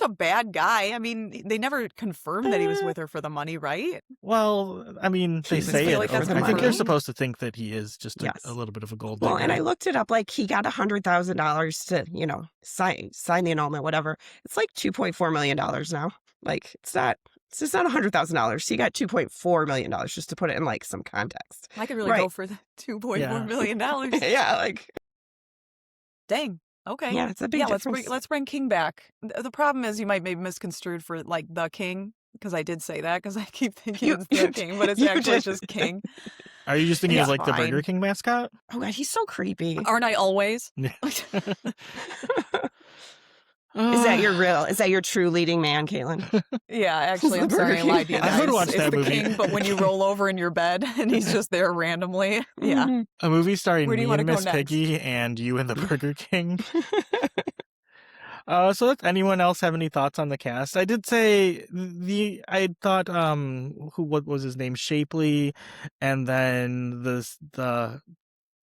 a bad guy. I mean, they never confirmed that he was with her for the money, right? Well, I mean, they He was say feel it. like that's I think you're confirmed. supposed to think that he is just Yes. a little bit of a gold Well, digger. and I looked it up. Like, he got $100,000 to, sign the annulment, whatever. It's like $2.4 million now. Like, it's just not $100,000. He got $2.4 million, just to put it in like some context. I could really Right. go for the $2.4 Yeah. million. Yeah, like, Dang. Okay. yeah, it's a big Yeah, difference. let's bring King back. The problem is you might be misconstrued for like the King, because I did say that, because I keep thinking You- it's you the King, but it's you actually did. just King. Are you just thinking Yeah, of like the fine. Burger King mascot? Oh god, he's so creepy. Aren't I always? Is that your true leading man, Caitlin? Yeah, actually, The I'm sorry, Burger I lied to you King. I guys. would watch It's that the movie. King, but when you roll over in your bed and he's just there randomly. Yeah. Mhm. A movie starring Where do me you wanna and go Miss next? Piggy and you and the Burger King. So does anyone else have any thoughts on the cast? I did say I thought what was his name? Shapley, and then the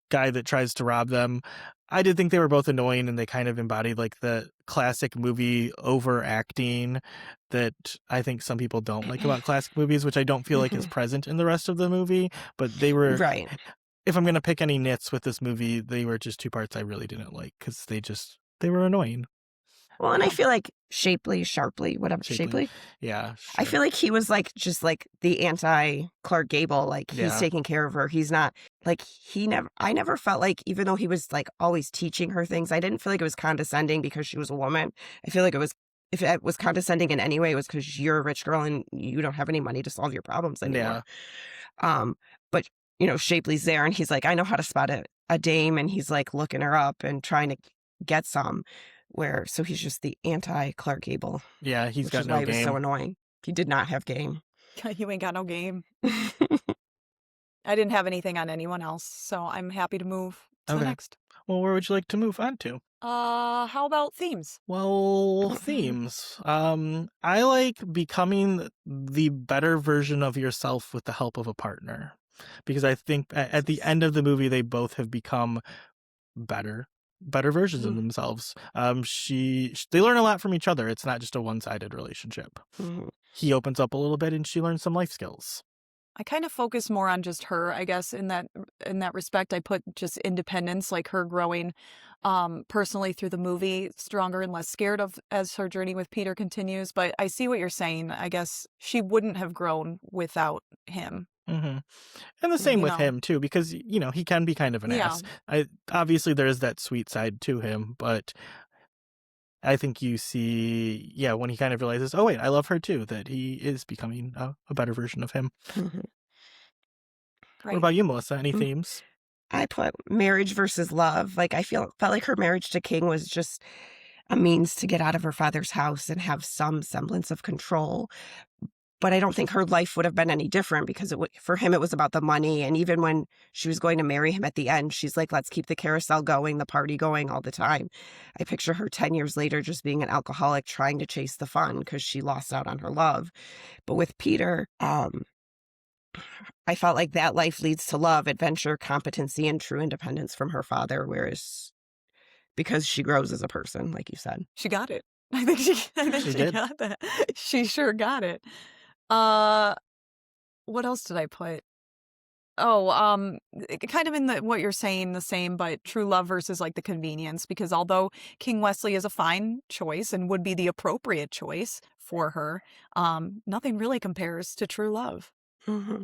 guy that tries to rob them. I did think they were both annoying, and they kind of embodied like the classic movie overacting that I think some people don't like about classic movies, which I don't feel like is present in the rest of the movie. But they were Right. If I'm gonna pick any nits with this movie, they were just two parts I really didn't like because they were annoying. Well, and I Yeah. feel like Shapley, whatever, Shapley. Shapley. Yeah, I sure. feel like he was like just like the anti Clark Gable. Like, he's Yeah. taking care of her. He's not like I never felt like, even though he was like always teaching her things, I didn't feel like it was condescending because she was a woman. I feel like if it was condescending in any way, it was because you're a rich girl and you don't have any money to solve your problems anymore. But Shapley's there and he's like, I know how to spot a dame, and he's like looking her up and trying to get some. So he's just the anti Clark Gable. Yeah, he's Which got is no why he was game. so annoying. He did not have game. You ain't got no game. I didn't have anything on anyone else, so I'm happy to move to the Okay. next. Well, where would you like to move on to? How about themes? Well, themes. I like becoming the better version of yourself with the help of a partner, because I think at the end of the movie they both have become better versions of themselves. They learn a lot from each other. It's not just a one-sided relationship. Mhm. He opens up a little bit and she learns some life skills. I kind of focus more on just her, I guess, in that respect. I put just independence, like her growing personally through the movie, stronger and less scared of as her journey with Peter continues. But I see what you're saying. I guess she wouldn't have grown without him. Mm-hmm. And the same You with know. him too, because he can be kind of an Yeah. ass. Obviously there is that sweet side to him, but I think you see, when he kind of realizes, oh wait, I love her too, that he is becoming a better version of him. Mhm. Right. What about you, Melissa? Any Mm. themes? I put marriage versus love. Like, I felt like her marriage to King was just a means to get out of her father's house and have some semblance of control. But I don't think her life would have been any different, because for him, it was about the money. And even when she was going to marry him at the end, she's like, let's keep the carousel going, the party going all the time. I picture her 10 years later just being an alcoholic trying to chase the fun because she lost out on her love. But with Peter, I felt like that life leads to love, adventure, competency, and true independence from her father, whereas because she grows as a person, like you said. She got it. I think She she did. got that. She sure got it. What else did I put? Oh, kind of in what you're saying, the same, but true love versus like the convenience, because although King Wesley is a fine choice and would be the appropriate choice for her, nothing really compares to true love. Mm-hmm.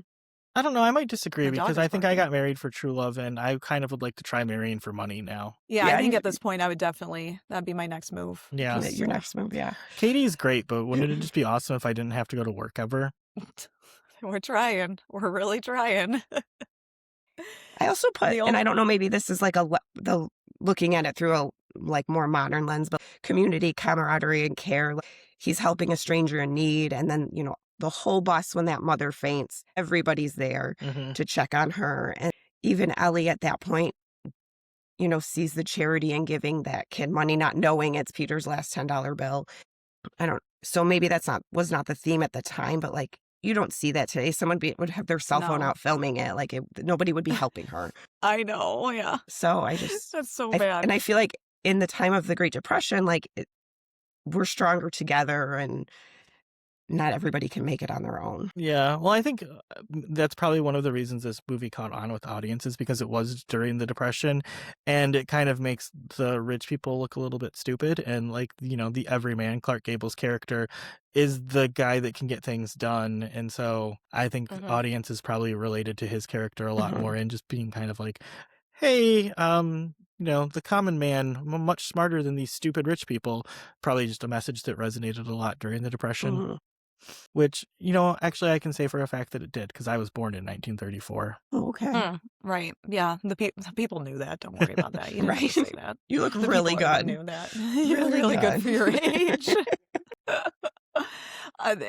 I don't know. I might disagree The dog because is I think I barking. got married for true love, and I kind of would like to try marrying for money now. Yeah, I Yeah, think at this point I would definitely, that'd be my next move. Yeah. Just, your next move, yeah. Katie's great, but wouldn't it just be awesome if I didn't have to go to work ever? we're trying. We're really trying. I also put, The and I only, don't know, maybe this is like the looking at it through a like more modern lens, but community camaraderie and care. Like, he's helping a stranger in need, and then the whole bus when that mother faints, everybody's there Hmm. to check on her, and even Ellie at that point, sees the charity and giving that kid money, not knowing it's Peter's last $10 bill. I don't. So maybe was not the theme at the time, but like you don't see that today. Someone would have their cell phone no. out filming it. Like nobody would be helping her. I know, yeah. So I just, That's so and bad. I feel like in the time of the Great Depression, like we're stronger together, and not everybody can make it on their own. Yeah, well, I think that's probably one of the reasons this movie caught on with audiences, because it was during the Depression, and it kind of makes the rich people look a little bit stupid, and like, the everyman, Clark Gable's character, is the guy that can get things done, and so I think audiences probably related to his character a lot more, and just being kind of like, hey, the common man, much smarter than these stupid rich people, probably just a message that resonated a lot during the Depression. Which, actually I can say for a fact that it did, because I was born in 1934. Oh, okay. Right. Yeah. The people knew that. Don't worry about that. You didn't have to say that. You look The really people good. knew that. You're really good for your age.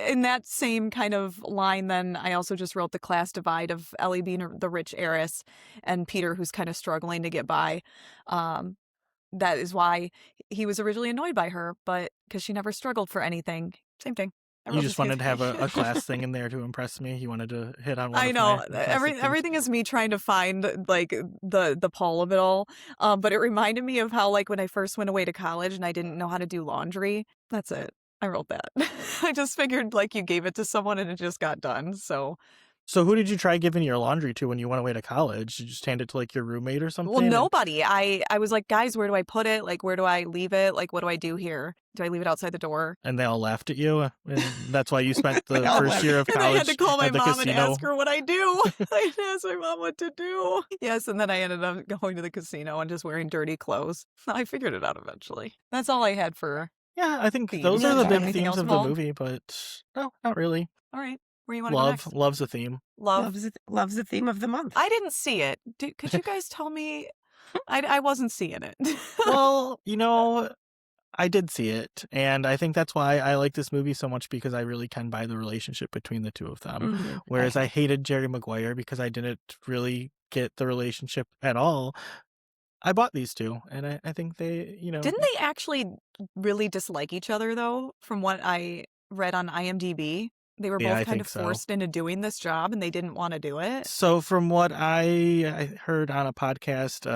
In that same kind of line, then I also just wrote the class divide of Ellie being the rich heiress and Peter, who's kind of struggling to get by. That is why he was originally annoyed by her, but because she never struggled for anything. Same thing. You just wanted to have a class thing in there to impress me. You wanted to hit on one I of know. my classic things. Everything is me trying to find like the Paul of it all. But it reminded me of how like when I first went away to college and I didn't know how to do laundry. That's it. I wrote that. I just figured like you gave it to someone and it just got done. So who did you try giving your laundry to when you went away to college? Did you just hand it to like your roommate or something? Well, nobody. I was like, guys, where do I put it? Like, where do I leave it? Like, what do I do here? Do I leave it outside the door? And they all laughed at you. And that's why you spent the first year of And college I had to call my at the mom casino. and ask her what I do. I had to ask my mom what to do. Yes, and then I ended up going to the casino and just wearing dirty clothes. I figured it out eventually. That's all I had for. Yeah, I think themes. those are the Yeah. big Anything themes else, of the Paul? movie, but no, not really. All right. Where you want to go next? Love's a theme. Love. Loves the theme of the month. I didn't see it. Could you guys tell me? I wasn't seeing it. Well, I did see it, and I think that's why I like this movie so much, because I really can buy the relationship between the two of them. Whereas I hated Jerry Maguire because I didn't really get the relationship at all. I bought these two, and I think they, Didn't they actually really dislike each other, though, from what I read on IMDb? They were both I kind think of so. forced into doing this job, and they didn't want to do it. So from what I heard on a podcast,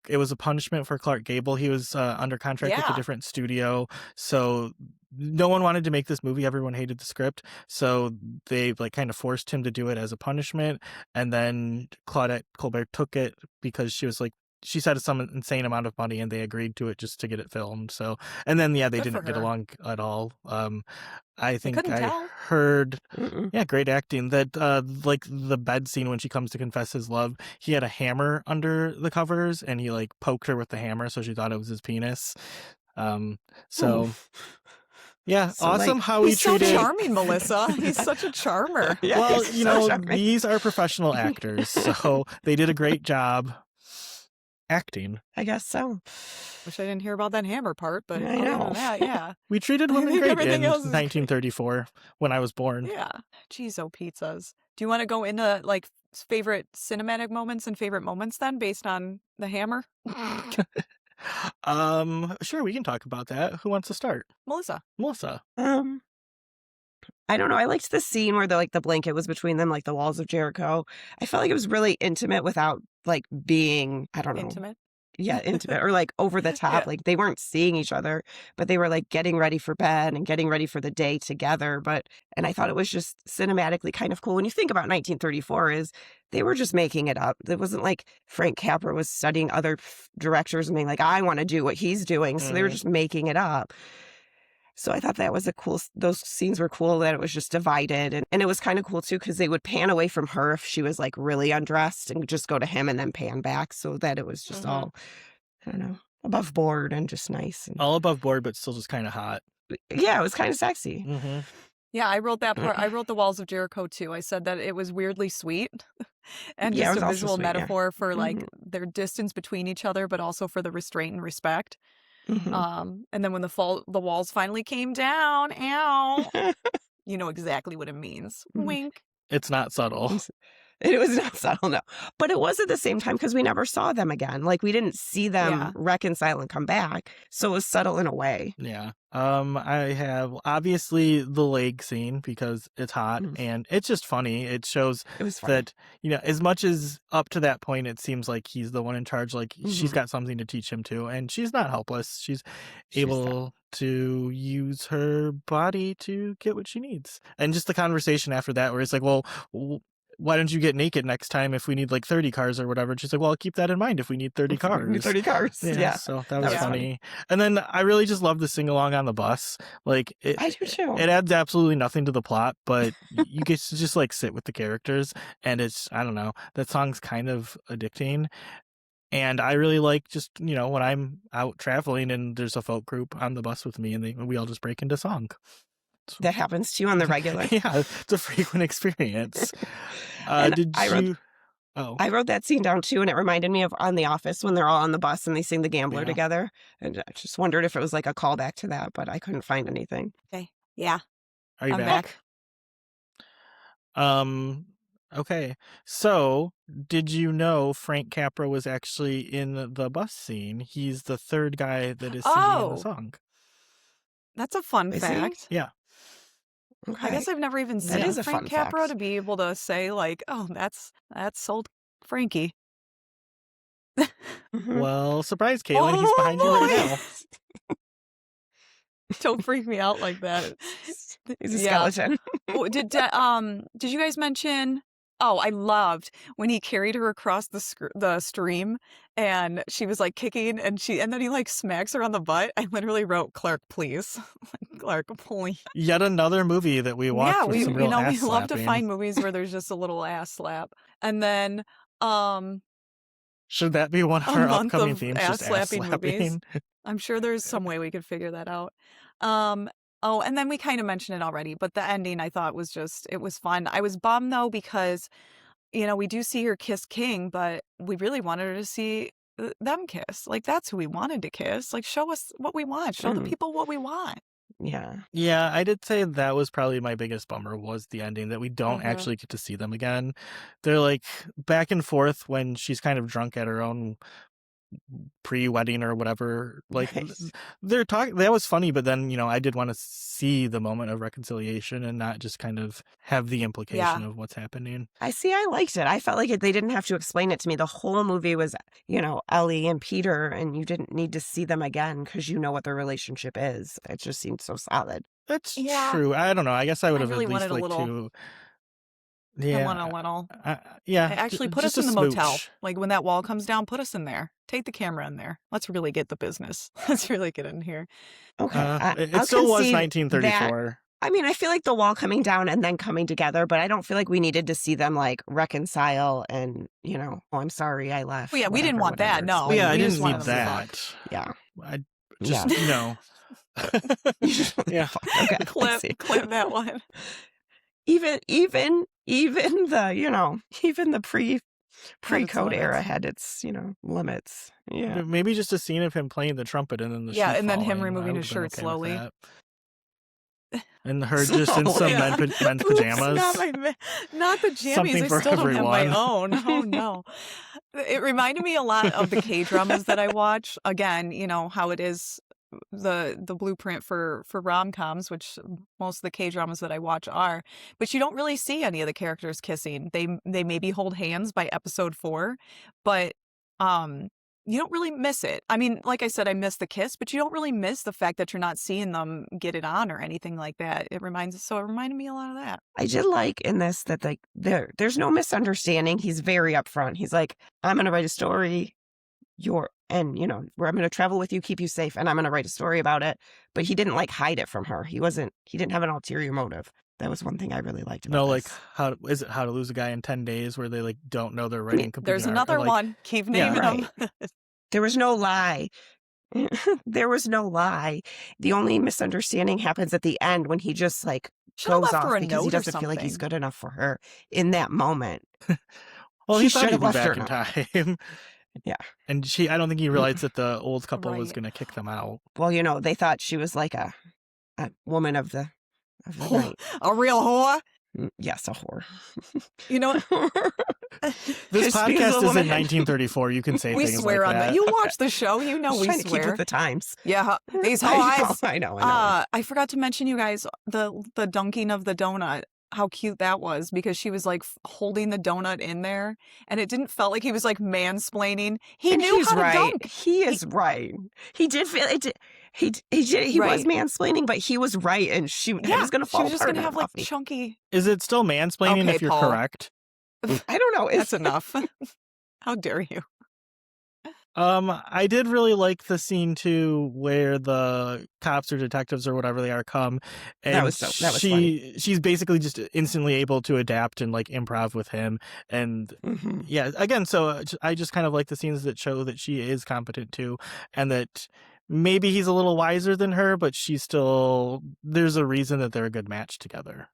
it was a punishment for Clark Gable. He was under contract with a different studio, so no one wanted to make this movie. Everyone hated the script, so they like kind of forced him to do it as a punishment. And then Claudette Colbert took it because she was like, she said some insane amount of money, and they agreed to it just to get it filmed. So, and then they Good for didn't get her. along at all. I think couldn't I tell. heard, great acting, that like the bed scene when she comes to confess his love, he had a hammer under the covers, and he like poked her with the hammer, so she thought it was his penis. So awesome how he He's so treated. charming, Melissa. He's such a charmer. Yeah, Well, he's so charming. these are professional actors, so they did a great job acting. I guess so. Wish I didn't hear about that hammer part, but I other know. than that, yeah. We treated women think great everything in else is great. 1934 when I was born. Yeah. Jeez, oh, pizzas. Do you want to go into like favorite cinematic moments and favorite moments then, based on the hammer? Sure, we can talk about that. Who wants to start? Melissa. I don't know. I liked the scene where the blanket was between them, like the walls of Jericho. I felt like it was really intimate without like being, I don't know. Intimate. Yeah, intimate or like over the top. Yeah. Like they weren't seeing each other, but they were like getting ready for bed and getting ready for the day together. And I thought it was just cinematically kind of cool. When you think about 1934, is they were just making it up. It wasn't like Frank Capra was studying other directors and being like, I want to do what he's doing. So they were just making it up. So I thought that was those scenes were cool, that it was just divided. And it was kind of cool too, because they would pan away from her if she was like really undressed and just go to him and then pan back, so that it was just all, I don't know, above board and just nice. And All above board, but still just kind of hot. yeah, it was kind of sexy. Mm-hmm. Yeah, I wrote that part. I wrote The Walls of Jericho too. I said that it was weirdly sweet and Yeah, it just was a also visual sweet, yeah. metaphor for like Mhm. their distance between each other, but also for the restraint and respect. Mhm. And then when the walls finally came down, ow, you know exactly what it means. Mhm. Wink. It's not subtle. It was not subtle, no. But it was at the same time, because we never saw them again. Like, we didn't see them Yeah. reconcile and come back. So it was subtle in a way. Yeah. I have obviously the leg scene because it's hot and it's just funny. It shows It was funny. that, as much as up to that point it seems like he's the one in charge, like she's got something to teach him too, and she's not helpless. She's able to use her body to get what she needs. And just the conversation after that where it's like, well, why don't you get naked next time if we need like 30 cars or whatever? And she's like, well, I'll keep that in mind if we need 30 cars. 30 cars. Yeah. So that was was funny. And then I really just love the sing along on the bus. Like I do too. it adds absolutely nothing to the plot, but you get to just like sit with the characters, and it's, I don't know, that song's kind of addicting. And I really like just, when I'm out traveling and there's a folk group on the bus with me and we all just break into song. That happens to you on the regular. Yeah, it's a frequent experience. And I wrote that scene down too, and it reminded me of on The Office when they're all on the bus and they sing The Gambler together. And I just wondered if it was like a callback to that, but I couldn't find anything. Okay. Yeah. Are you I'm back? Okay. So, did you know Frank Capra was actually in the bus scene? He's the third guy that is singing the song. That's a fun Is he? fact. Yeah. Okay. I guess I've never even That seen is a Frank fun Capra fact. to be able to say like, oh, that's sold Frankie. Mhm. Well, surprise, Katelynn, he's behind you right now. Don't freak me out like that. He's a Yeah. skeleton. Did you guys mention? Oh, I loved when he carried her across the stream, and she was like kicking, and then he like smacks her on the butt. I literally wrote, "Clark, please, Clark, please." Yet another movie that we watched Yeah, with some real ass we love to slapping. find movies where there's just a little ass slap, and then Should that be one of a our month upcoming of themes? ass Just ass slapping slapping. movies. I'm sure there's some way we could figure that out. Oh, and then we kind of mentioned it already, but the ending I thought was it was fun. I was bummed though because, we do see her kiss King, but we really wanted her to see them kiss. Like, that's who we wanted to kiss. Like, show us what we want. Show the people what we want. Yeah. Yeah, I did say that was probably my biggest bummer, was the ending, that we don't Mhm. actually get to see them again. They're like back and forth when she's kind of drunk at her own pre-wedding or whatever. Like Nice. they're talking, that was funny, but then, I did want to see the moment of reconciliation and not just kind of have the implication of what's happening. I liked it. I felt like they didn't have to explain it to me. The whole movie was, Ellie and Peter, and you didn't need to see them again because you know what their relationship is. It just seemed so solid. That's Yeah. true. I don't know. I guess I would I have really at least wanted a liked little- to. I Yeah. want a little. Yeah. Actually, put us just in a the motel. smooch. Like, when that wall comes down, put us in there. Take the camera in there. Let's really get the business. Let's really get in here. Okay. It I'll still was concede 1934. I mean, I feel like the wall coming down and then coming together, but I don't feel like we needed to see them like reconcile and, oh, I'm sorry I left. Well, yeah, we didn't whatever, want that, whatever. no. Well, yeah, I we just didn't need wanted them to that. Yeah. I just, yeah. Okay. I see. clip that one. Even the, even the pre-code era limits. had its, limits. Yeah. Maybe just a scene of him playing the trumpet and then the Yeah, sheet and then him falling. removing I his would've been shirt okay with slowly. that. And her just in some Slowly. men's Oops, pajamas. not the jammies. Something I for still don't have my everyone. own. Oh no. It reminded me a lot of the K-dramas that I watch. Again, how it is the blueprint for rom-coms, which most of the K-dramas that I watch are. But you don't really see any of the characters kissing. They maybe hold hands by episode 4, but you don't really miss it. I mean, like I said, I miss the kiss, but you don't really miss the fact that you're not seeing them get it on or anything like that. It reminded me a lot of that. I did like in this that like there's no misunderstanding. He's very upfront. He's like, I'm going to write a story. where I'm going to travel with you, keep you safe, and I'm going to write a story about it. But he didn't like hide it from her. He didn't have an ulterior motive. That was one thing I really liked about No, this. like How to Lose a Guy in 10 Days, where they like don't know they're writing. There's another one. Keep naming them. There was no lie. There was no lie. The only misunderstanding happens at the end when he just like goes off because he doesn't feel like he's good enough for her in that moment. Well, he thought he'd be back in time. Yeah. And I don't think he realized that the old couple was going to kick them out. Well, they thought she was like a woman of the night. A real whore? Yes, a whore. You know, this podcast is in 1934. You can say we things swear like on that. You watch the show, you know we trying swear. To keep with the times. Yeah, these whores. I know. I forgot to mention, you guys, the dunking of the donut. How cute that was, because she was like holding the donut in there, and it didn't felt like he was like mansplaining. He knew how to dunk. He is right. He did feel it. He was mansplaining, but he was right, and she was going to fall. She was just going to have like chunky. Is it still mansplaining if you're Paul. correct? I don't know. That's enough. How dare you? I did really like the scene too, where the cops or detectives or whatever they are come, and that was funny. She's basically just instantly able to adapt and like improv with him, and yeah, again, so I just kind of like the scenes that show that she is competent too, and that maybe he's a little wiser than her, but there's a reason that they're a good match together.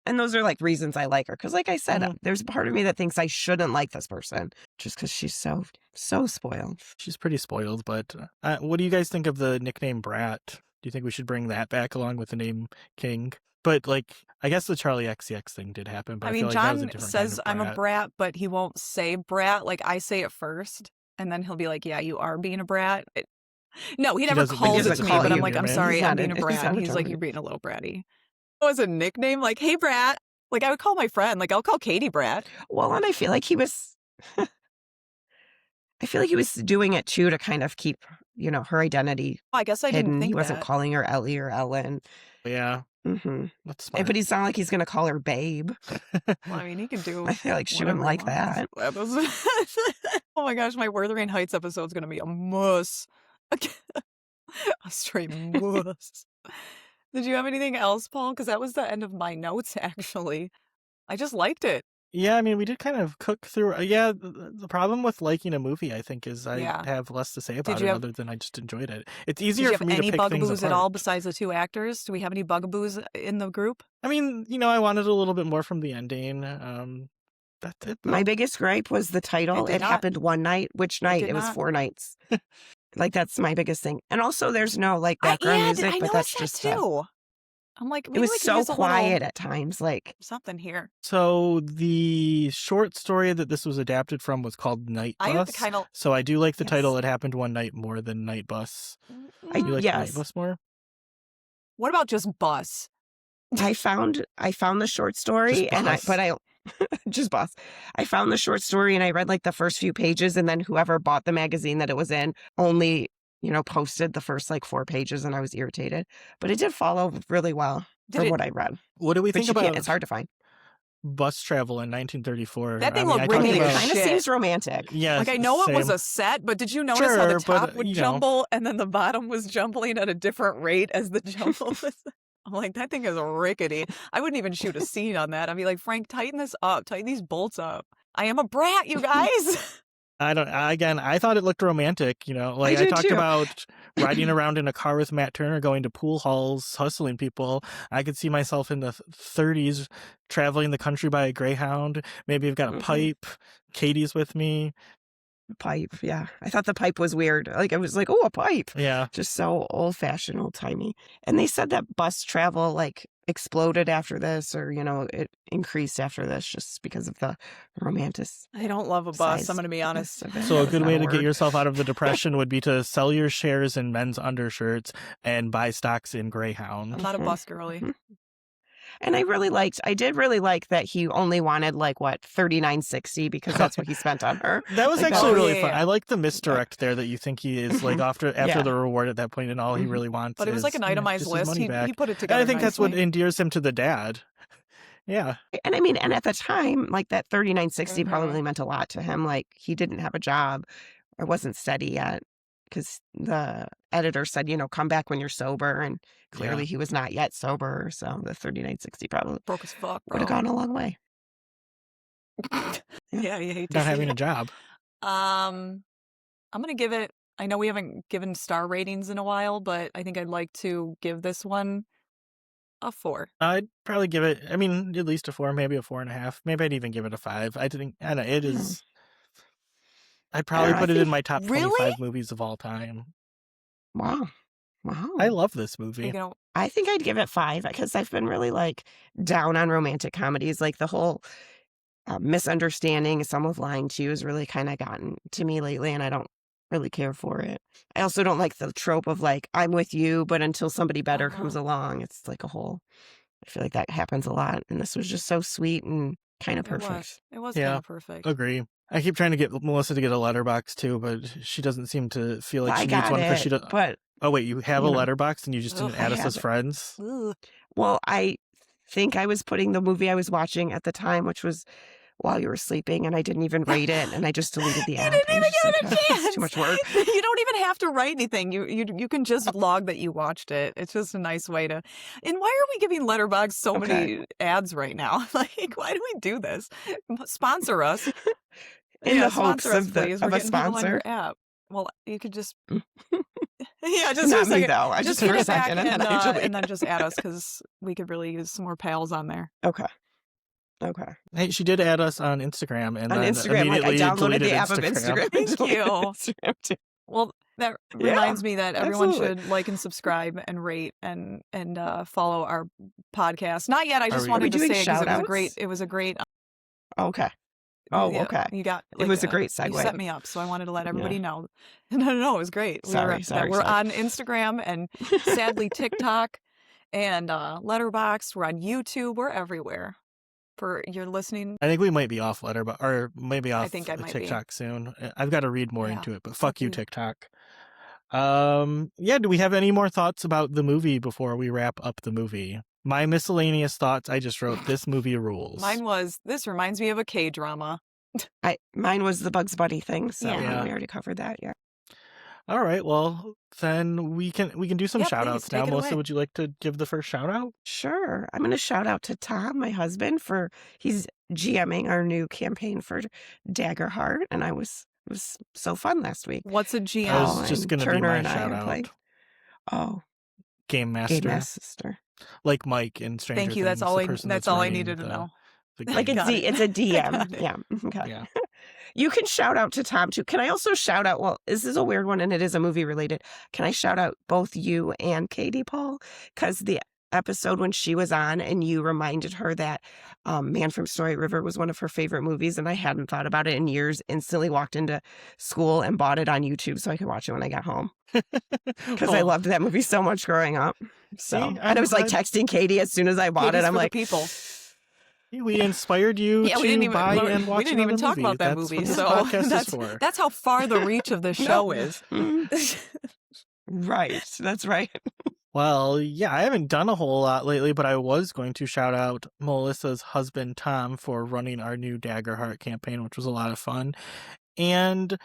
And those are like reasons I like her. Because like I said, there's a part of me that thinks I shouldn't like this person just because she's so spoiled. She's pretty spoiled, but what do you guys think of the nickname Brat? Do you think we should bring that back along with the name King? But like, I guess the Charlie XCX thing did happen. But I feel like John that was a different says kind of I'm a brat, but he won't say brat. Like I say it first, and then he'll be like, yeah, you are being a brat. No, he never calls it to me, but I'm like, I'm sorry, I'm being a brat. He's like, you're being a little bratty. Oh, as a nickname, like, hey, Brat. Like, I would call my friend, like, I'll call Katie Brat. Well, and I feel like he was doing it too to kind of keep, her identity I guess I hidden. didn't think he wasn't calling her Ellie or Ellen. Yeah. That's smart. But he's not like he's going to call her Babe. Well, I mean, he can do. I feel like she wouldn't like that. Oh my gosh, my Wuthering Heights episode is going to be a muss. A straight muss. Did you have anything else, Paul? Because that was the end of my notes, actually. I just liked it. Yeah, I mean, we did kind of cook through. The problem with liking a movie, I think, is I have less to say about it other than I just enjoyed it. It's easier for me to pick things apart. Did you have any bugaboos at all besides the two actors? Do we have any bugaboos in the group? I mean, I wanted a little bit more from the ending. That's it. My biggest gripe was the title. It happened one night. Which night? It was 4 nights. Like, that's my biggest thing. And also, there's no, like, background music, but that's just too. I'm like, it was so quiet at times, like something here. So the short story that this was adapted from was called Night Bus. So I do like the title. It happened one night more than Night Bus. I like Night Bus more. What about just Bus? I found the short story just Bus. I found the short story and I read like the first few pages, and then whoever bought the magazine that it was in only posted the first like 4 pages, and I was irritated. But it did follow really well what I read. What do we think about? It's hard to find. Bus travel in 1934. That thing looked really it kind of seems romantic. Yeah, like I know it was a set, but did you notice how the top would jumble and then the bottom was jumbling at a different rate as the jumble was? I'm like, that thing is rickety. I wouldn't even shoot a scene on that. I'd be like, Frank, tighten this up. Tighten these bolts up. I am a brat, you guys. I thought it looked romantic, like I talked about riding around in a car with Matt Turner, going to pool halls, hustling people. I could see myself in the 30s traveling the country by a Greyhound. Maybe I've got a pipe. Katie's with me. Pipe, yeah. I thought the pipe was weird. Like, I was like, oh, a pipe. Yeah. Just so old-fashioned, old-timey. And they said that bus travel, like, exploded after this, or, it increased after this just because of the romantic. I don't love a bus, I'm going to be honest. So a good way to get yourself out of the depression would be to sell your shares in men's undershirts and buy stocks in Greyhound. I'm not a bus girly. And I did really like that he only wanted like $39.60 because that's what he spent on her. That was actually really fun. I like the misdirect there that you think he is like after the reward at that point, and all he really wants. But it was like an itemized list. He put it together. And I think that's what endears him to the dad. Yeah. And I mean, and at the time, like that $39.60 probably meant a lot to him. Like, he didn't have a job. I wasn't steady yet because the editor said, come back when you're sober. And clearly he was not yet sober. So the 3960 probably Broke as fuck, would have bro. gone a long way. Yeah, you hate to Not see having a it. job. I'm gonna give it. I know we haven't given star ratings in a while, but I think I'd like to give this one a 4. I'd probably give it, at least a 4, maybe a 4.5. Maybe I'd even give it a 5. I don't know, it is. I'd probably I put it in think- my top Really? 25 movies of all time. Wow. I love this You movie. know, I think I'd give it 5 because I've been really down on romantic comedies. Like the whole misunderstanding, someone lying to you has really kind of gotten to me lately, and I don't really care for it. I also don't like the trope of I'm with you, but until somebody better comes along, it's like a whole. I feel like that happens a lot, and this was just so sweet and kind of perfect. It was Yeah. kind of perfect. Agree. I keep trying to get Melissa to get a letterbox too, but she doesn't seem to feel like Well, she I needs got one because she it, doesn't. but Oh wait, you have a letterbox and you just didn't Ugh, add I us have as it. friends? Ugh. well, I think I was putting the movie I was watching at the time, which was while you were sleeping, and I didn't even rate it, and I just deleted the You app. didn't I even was just give it like, a "Oh, chance. it's too much work." You don't even have to write anything. You can just log that you watched it. It's just a nice way to. And why are we giving Letterboxd so Okay. many ads right now? Why do we do this? Sponsor us. In the hopes sponsor us, of please. a We're getting people on sponsor. your app. Well, you could just. Yeah, just for Not a me second. though. I Just just for a get back second, and then I delete. and then just add us because we could really use some more pals on there. Okay. Hey, she did add us on Instagram and On then Instagram, I immediately downloaded deleted the app of Instagram. and Thank deleted you. Instagram too. Well, that Yeah, reminds me that everyone absolutely. should like and subscribe and rate and follow our podcast. Not yet. I just we wanted to doing say it because shout-outs? it was a great. Okay. Oh, yeah, okay. You got. It was a great You set segue. me up, so I wanted to let everybody Yeah. know. No, it was great. Sorry. We're on Instagram and sadly TikTok and Letterboxd. We're on YouTube. We're everywhere. For you're listening. I think we might be off Letterboxd or maybe off think I might be. TikTok soon. I've got to read more Yeah, into it, but fuck you, you. TikTok. Yeah, do we have any more thoughts about the movie before we wrap up the movie? My miscellaneous thoughts, I just wrote, this movie rules. Mine was, this reminds me of a K-drama. Mine was the Bugs Bunny thing, so Yeah. we already covered that. Yeah. All right, well, then we can do some Yeah, shout please, outs now. take it Melissa, away. would you like to give the first shout out? Sure. I'm going to shout out to Tom, my husband, for he's GMing our new campaign for Dagger Heart, and it was so fun last week. What's a GM? That was just going to be Turner my and I shout are out. playing. Oh, Game Master. Game Master. Like Mike in Stranger Thank you. Things, That's all the I. person That's all I running needed to the- know. the I Like game. got it. it's a I DM. got it. Yeah. Okay. Yeah. You can shout out to Tom too. Can I also shout out? Well, this is a weird one and it is a movie related. Can I shout out both you and Katie Paul? Because the episode when she was on and you reminded her that Man from Story River was one of her favorite movies, and I hadn't thought about it in years, instantly walked into school and bought it on YouTube so I could watch it when I got home. Because I loved that movie so much growing up. So, See, and I was like texting Katie as soon as I bought Katie's it. I'm for the like, people. We inspired you Yeah, to we didn't even buy and watch we didn't even another talk movie. about that That's movie. what this So podcast is for. that's how far the reach of this show is. right. That's right. Well, yeah, I haven't done a whole lot lately, but I was going to shout out Melissa's husband, Tom, for running our new Dagger Heart campaign, which was a lot of fun. And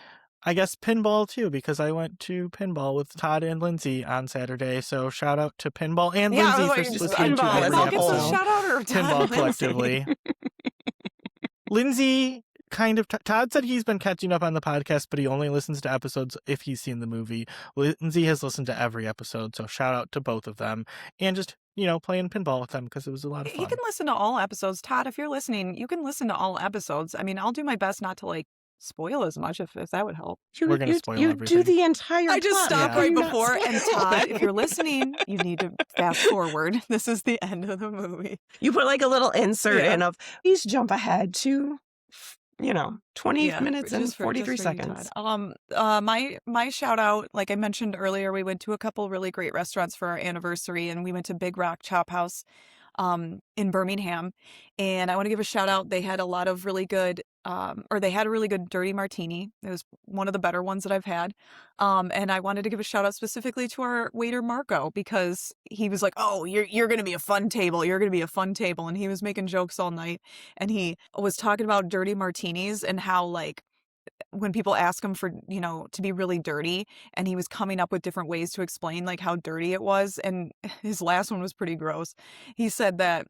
I guess pinball, too, because I went to pinball with Todd and Lindsay on Saturday. So shout out to pinball and Yeah, I Lindsay was for like, just listening to pinball every as a Pinball gets a whole. shout out or Pinball Lindsay? collectively. Lindsay kind of Todd said he's been catching up on the podcast, but he only listens to episodes if he's seen the movie. Lindsay has listened to every episode, so shout out to both of them and just playing pinball with them because it was a lot of fun. You can listen to all episodes, Todd. If you're listening, you can listen to all episodes. I mean, I'll do my best not to spoil as much if that would help. We're gonna spoil you everything. do the entire I just plot. stopped Yeah. right You're not before. And Todd, spoiling. if you're listening, you need to fast forward. This is the end of the movie. You put a little insert Yeah. in of, please jump ahead to, 20 Yeah, minutes and just for 43 just for you, seconds. Todd. My shout out, like I mentioned earlier, we went to a couple really great restaurants for our anniversary, and we went to Big Rock Chop House in Birmingham, and I want to give a shout out. They had a lot of really good they had a really good dirty martini. It was one of the better ones that I've had. And I wanted to give a shout out specifically to our waiter Marco, because he was like, "Oh, you're going to be a fun table. You're going to be a fun table." And he was making jokes all night, and he was talking about dirty martinis and how when people ask him for, to be really dirty, and he was coming up with different ways to explain like how dirty it was. And his last one was pretty gross. He said that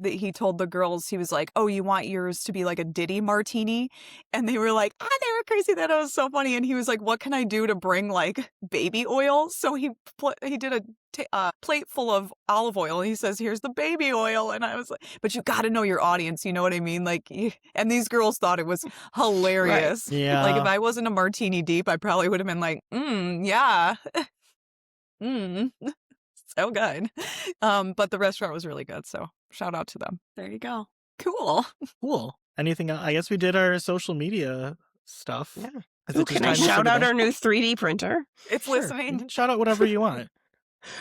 he told the girls, he was like, "Oh, you want yours to be like a Diddy martini?" And they were like, they were crazy. That it was so funny. And he was like, "What can I do to bring like baby oil?" So he did a plate full of olive oil. He says, "Here's the baby oil." And I was like, "But you got to know your audience. You know what I mean?" Like, and these girls thought it was hilarious. Right. Yeah. Like if I wasn't a martini deep, I probably would have been like, yeah. So good. But the restaurant was really good, so shout out to them. There you go. Cool. Cool. Anything else? I guess we did our social media stuff. Yeah. Is Ooh, it just can I time to shout figure out that- our new 3D printer? It's Sure. You listening. can shout out whatever you want.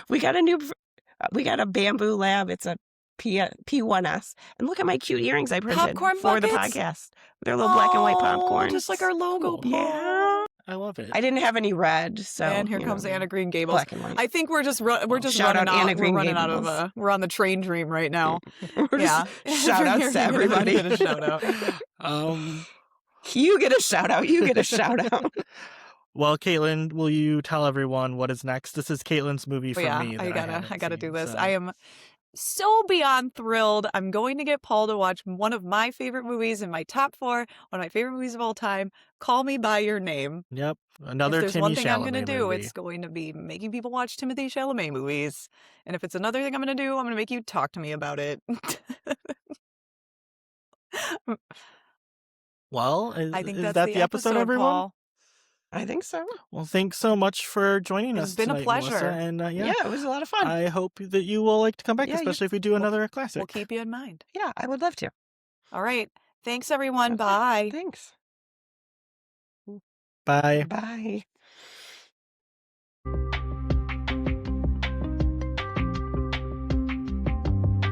We got a Bamboo Lab. It's a P1S. And look at my cute earrings I printed Popcorn for the buckets? podcast. They're little black and white Oh, popcorn. just like our logo. Cool. Yeah. I love it. I didn't have any red, so And here comes Anna Green Gables. black and white. I think we're just Shout running out out. Anna Green We're running out Gables. of we're on the train dream right now. We're Yeah. just shout outs You're to gonna everybody. get a shout out. You get a shout out. You get a shout out. Well, Katelynn, will you tell everyone what is next? This is Caitlin's movie for me. I haven't gotta do seen, this. so- I am so beyond thrilled. I'm going to get Paul to watch one of my favorite movies in my top 4, one of my favorite movies of all time, Call Me by Your Name. Yep, another If there's Timmy one thing I'm Chalamet going to do, movie. it's going to be making people watch Timothy Chalamet movies. And if it's another thing I'm going to do, I'm going to make you talk to me about it. Well, I think is that's that the the episode, everyone? Paul. I think so. Well, thanks so much for joining It's us been a tonight, Melissa. pleasure. And Yeah, it was a lot of fun. I hope that you will like to come back, Yeah, especially if we do another classic. We'll keep you in mind. Yeah, I would love to. All right. Thanks, everyone. Okay. Bye. Thanks. Bye. Bye.